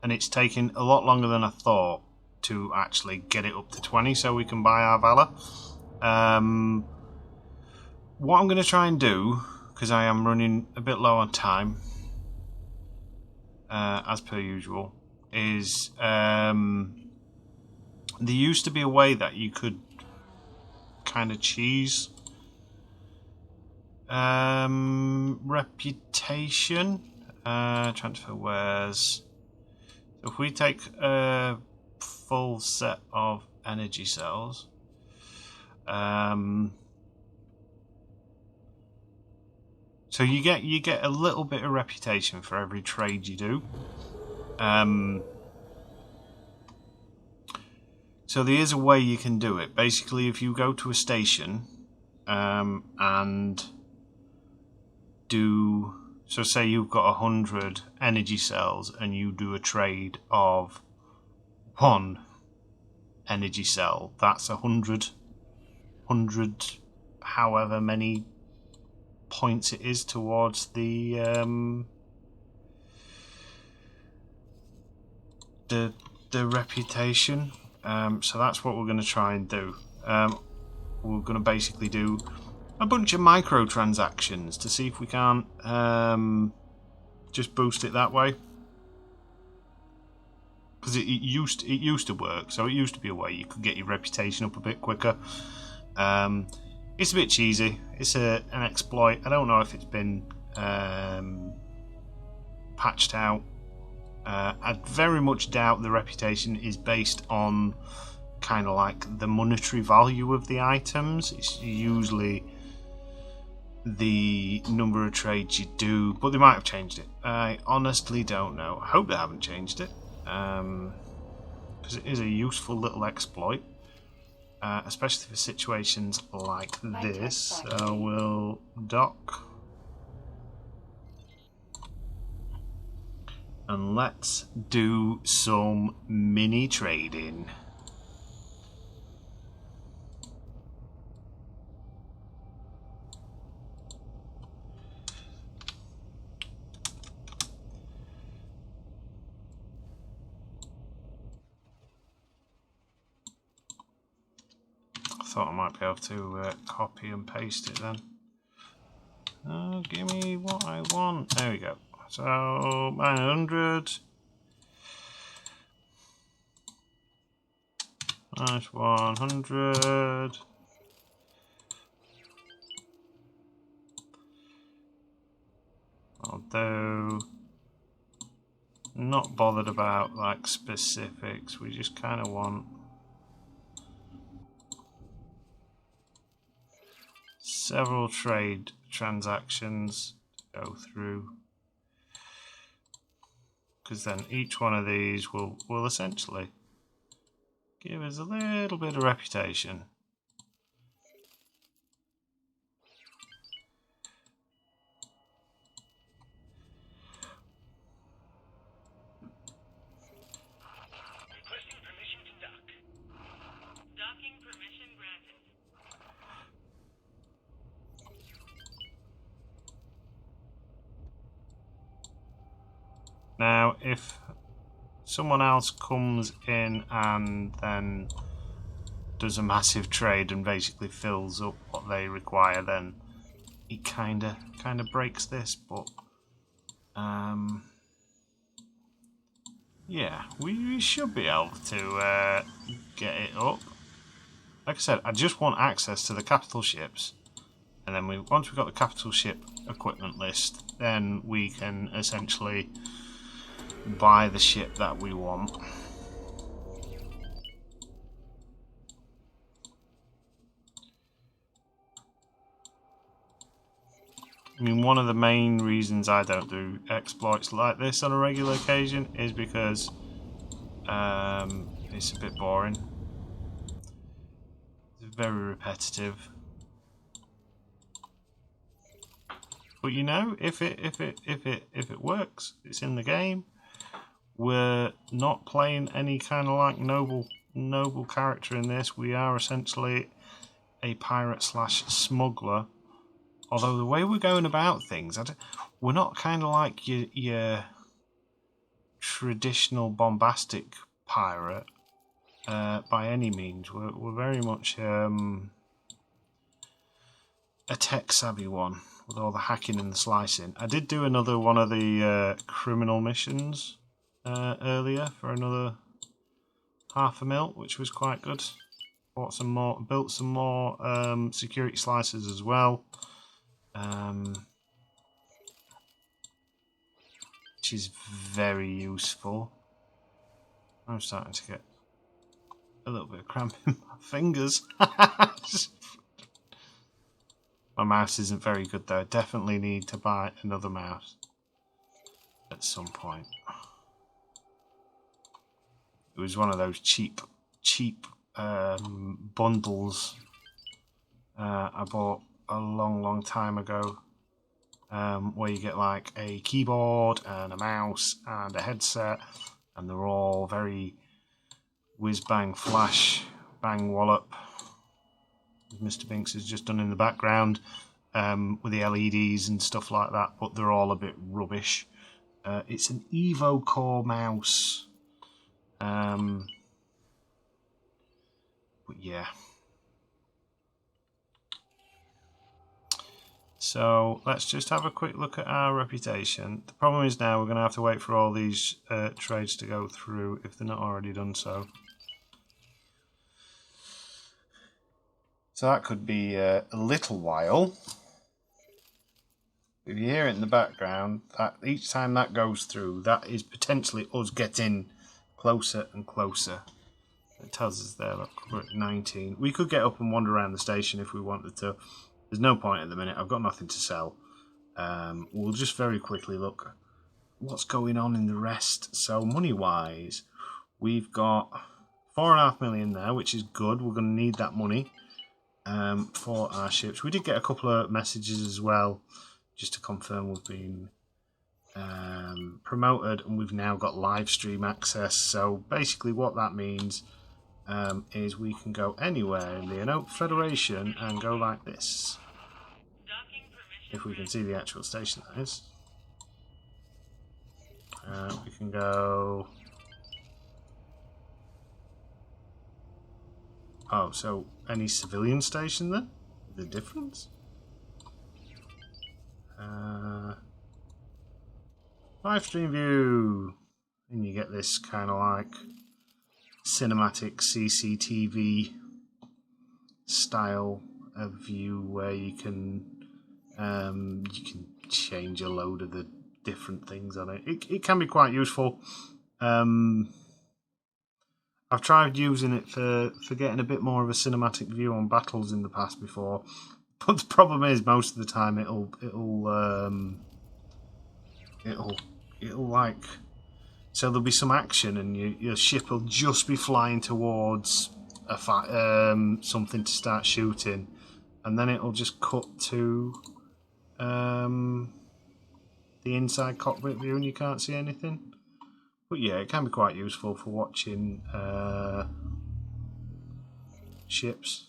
it's taken a lot longer than I thought to actually get it up to 20 so we can buy our Valor. What I'm going to try and do, because I am running a bit low on time, as per usual, is there used to be a way that you could kind of cheese reputation. Transfer wares. So if we take a full set of energy cells, so you get a little bit of reputation for every trade you do. So there is a way you can do it. Basically, if you go to a station and do, so say you've got 100 energy cells and you do a trade of 1 energy cell, that's 100 however many points it is towards the reputation. So that's what we're going to try and do. We're going to basically do a bunch of microtransactions to see if we can't just boost it that way. Because it used to work, so it used to be a way you could get your reputation up a bit quicker. It's a bit cheesy. It's an exploit. I don't know if it's been patched out. I very much doubt the reputation is based on kind of like the monetary value of the items. It's usually the number of trades you do, but they might have changed it. I honestly don't know. I hope they haven't changed it, because it is a useful little exploit, especially for situations like this. So we'll dock. And let's do some mini trading. I thought I might be able to copy and paste it then. Give me what I want. There we go. So 900 minus 100. Although not bothered about like specifics, we just kind of want several trade transactions to go through, because then each one of these will essentially give us a little bit of reputation. Requesting permission to dock. Docking permission granted. Now, if someone else comes in and then does a massive trade and basically fills up what they require, then it kind of breaks this. But yeah, we should be able to get it up. Like I said, I just want access to the capital ships, and then once we've got the capital ship equipment list, then we can essentially buy the ship that we want. I mean, one of the main reasons I don't do exploits like this on a regular occasion is because it's a bit boring. It's very repetitive. But you know, if it works, it's in the game. We're not playing any kind of like noble character in this. We are essentially a pirate / smuggler. Although the way we're going about things, we're not kind of like your traditional bombastic pirate by any means. We're very much a tech savvy one with all the hacking and the slicing. I did do another one of the criminal missions earlier for another $500,000, which was quite good. Built some more security slicers as well. which is very useful. I'm starting to get a little bit of cramp in my fingers. My mouse isn't very good though. I definitely need to buy another mouse at some point. It was one of those cheap bundles I bought a long time ago, where you get like a keyboard and a mouse and a headset, and they're all very whiz bang flash bang wallop, as Mr. Binks has just done in the background, with the LEDs and stuff like that, but they're all a bit rubbish. It's an Evo Core mouse. But yeah. So let's just have a quick look at our reputation. The problem is now we're going to have to wait for all these trades to go through if they're not already done so. So that could be a little while. If you hear it in the background, that each time that goes through, that is potentially us getting closer and closer. It tells us there, look, we're at 19. We could get up and wander around the station if we wanted to. There's no point at the minute. I've got nothing to sell. We'll just very quickly look what's going on in the rest. So money-wise, we've got 4.5 million there, which is good. We're going to need that money for our ships. We did get a couple of messages as well, just to confirm we've been promoted and we've now got live stream access. So basically what that means is we can go anywhere in the Anoat Federation and go like this. If we can see the actual station, that is. We can go... Oh, so any civilian station then? The difference? Live stream view! And you get this kind of like cinematic CCTV style of view where you can change a load of the different things on it. It can be quite useful. I've tried using it for getting a bit more of a cinematic view on battles in the past before, but the problem is most of the time it'll like, so there'll be some action and your ship will just be flying towards a something to start shooting, and then it'll just cut to the inside cockpit view and you can't see anything. But yeah, it can be quite useful for watching ships.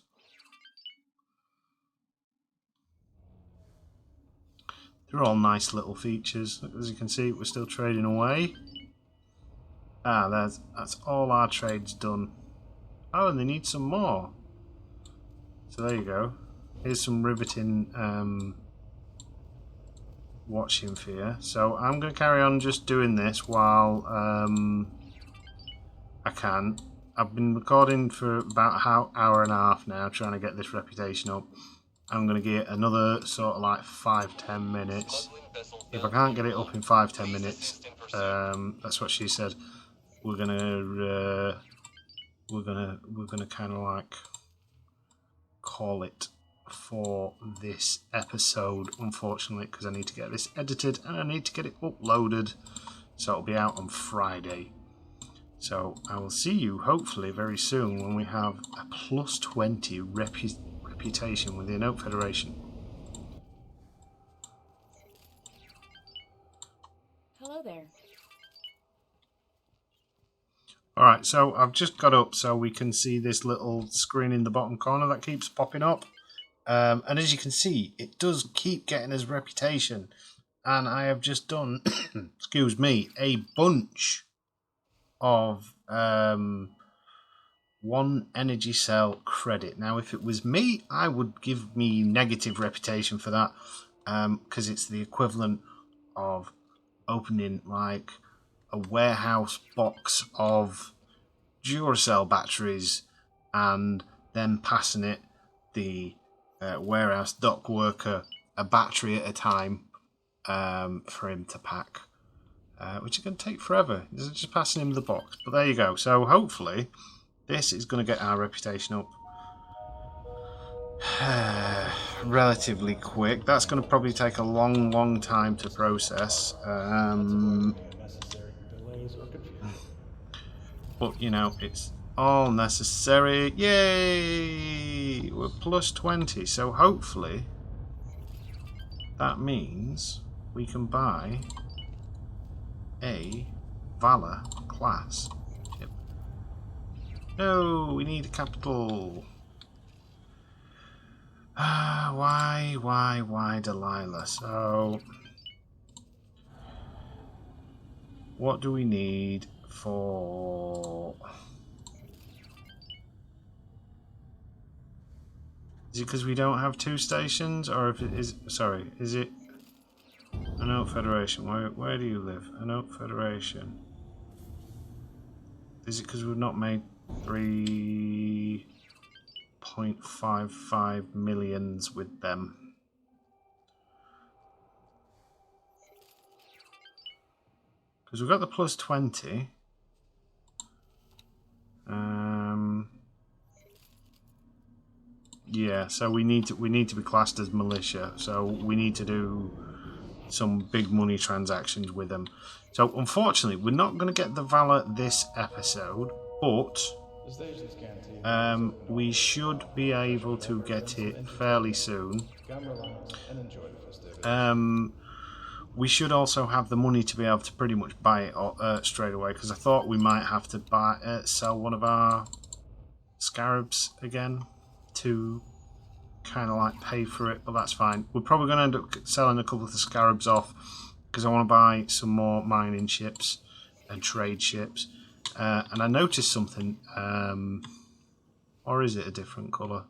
They're all nice little features. As you can see, we're still trading away. Ah, that's all our trades done. Oh, and they need some more. So there you go. Here's some riveting watching for you. So I'm going to carry on just doing this while I can. I've been recording for about an hour and a half now, trying to get this reputation up. I'm going to get another sort of like 5-10 minutes. If I can't get it up in 5-10 minutes, that's what she said. We're gonna kind of like call it for this episode, unfortunately, because I need to get this edited and I need to get it uploaded, so it'll be out on Friday. So I will see you hopefully very soon when we have a +20 reputation with the Anoat Federation. Hello there. Alright, so I've just got up so we can see this little screen in the bottom corner that keeps popping up. And as you can see, it does keep getting us reputation. And I have just done, excuse me, a bunch of 1 energy cell credit. Now, if it was me, I would give me negative reputation for that, because it's the equivalent of opening like a warehouse box of Duracell batteries and then passing it the warehouse dock worker a battery at a time for him to pack. which is going to take forever. This is just passing him the box. But there you go. So hopefully this is going to get our reputation up relatively quick. That's going to probably take a long time to process. But, you know, it's all necessary. Yay! We're plus 20. So hopefully that means we can buy a Valor class. Yep. No, we need a capital. Why, Delilah? So, what do we need for... Is it because we don't have 2 stations, or if it is... Sorry, is it... Anoat Federation? Where do you live? Anoat Federation. Is it because we've not made 3.55 millions with them? Because we've got the plus 20. Yeah, so we need to be classed as militia. So we need to do some big money transactions with them. So unfortunately, we're not going to get the Valor this episode, but we should be able to get it fairly soon. We should also have the money to be able to pretty much buy it straight away, because I thought we might have to sell one of our scarabs again to kind of like pay for it, but that's fine. We're probably going to end up selling a couple of the scarabs off because I want to buy some more mining ships and trade ships. And I noticed something, or is it a different colour?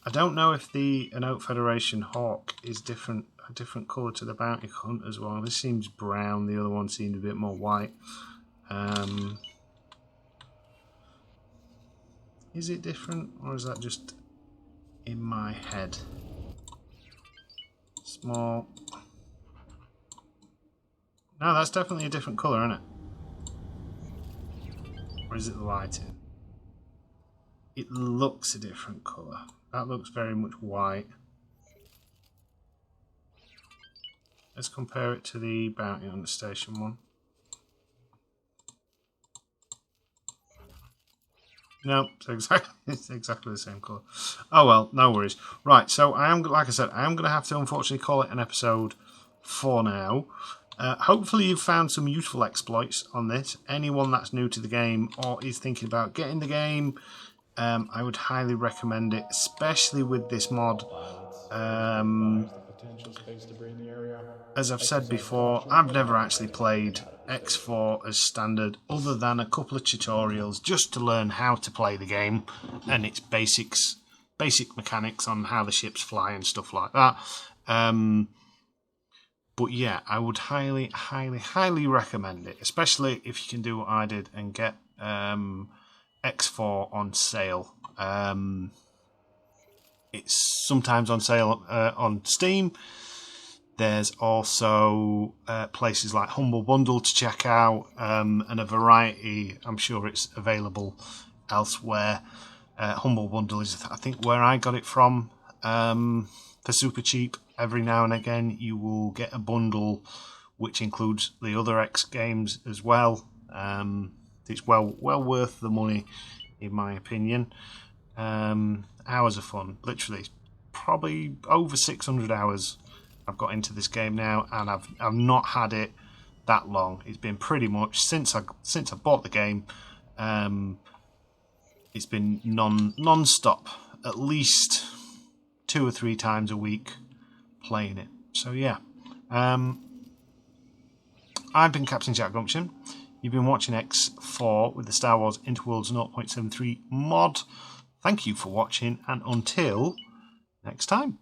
I don't know if the Anoat Federation Hawk is a different colour to the Bounty Hunt as well. This seems brown, the other one seemed a bit more white. Is it different, or is that just in my head? Small. No, that's definitely a different colour, isn't it? Or is it the lighting? It looks a different colour. That looks very much white. Let's compare it to the Bounty Hunter Station one. No, it's exactly the same colour. Oh well, no worries. Right, so like I said, I am going to have to unfortunately call it an episode for now. Hopefully you've found some useful exploits on this. Anyone that's new to the game or is thinking about getting the game, I would highly recommend it, especially with this mod. As I've said before, I've never actually played X4 as standard other than a couple of tutorials just to learn how to play the game and its basic mechanics on how the ships fly and stuff like that. But yeah, I would highly recommend it, especially if you can do what I did and get X4 on sale. It's sometimes on sale on Steam. There's also places like Humble Bundle to check out, and a variety. I'm sure it's available elsewhere. Humble Bundle is, I think, where I got it from for super cheap. Every now and again, you will get a bundle which includes the other X games as well. It's well worth the money, in my opinion. Hours of fun, literally, probably over 600 hours. I've got into this game now, and I've not had it that long. It's been pretty much since I bought the game. It's been non-stop, at least 2 or 3 times a week playing it. So yeah, I've been Captain Jack Gumption. You've been watching X4 with the Star Wars Interworlds 0.73 mod. Thank you for watching, and until next time.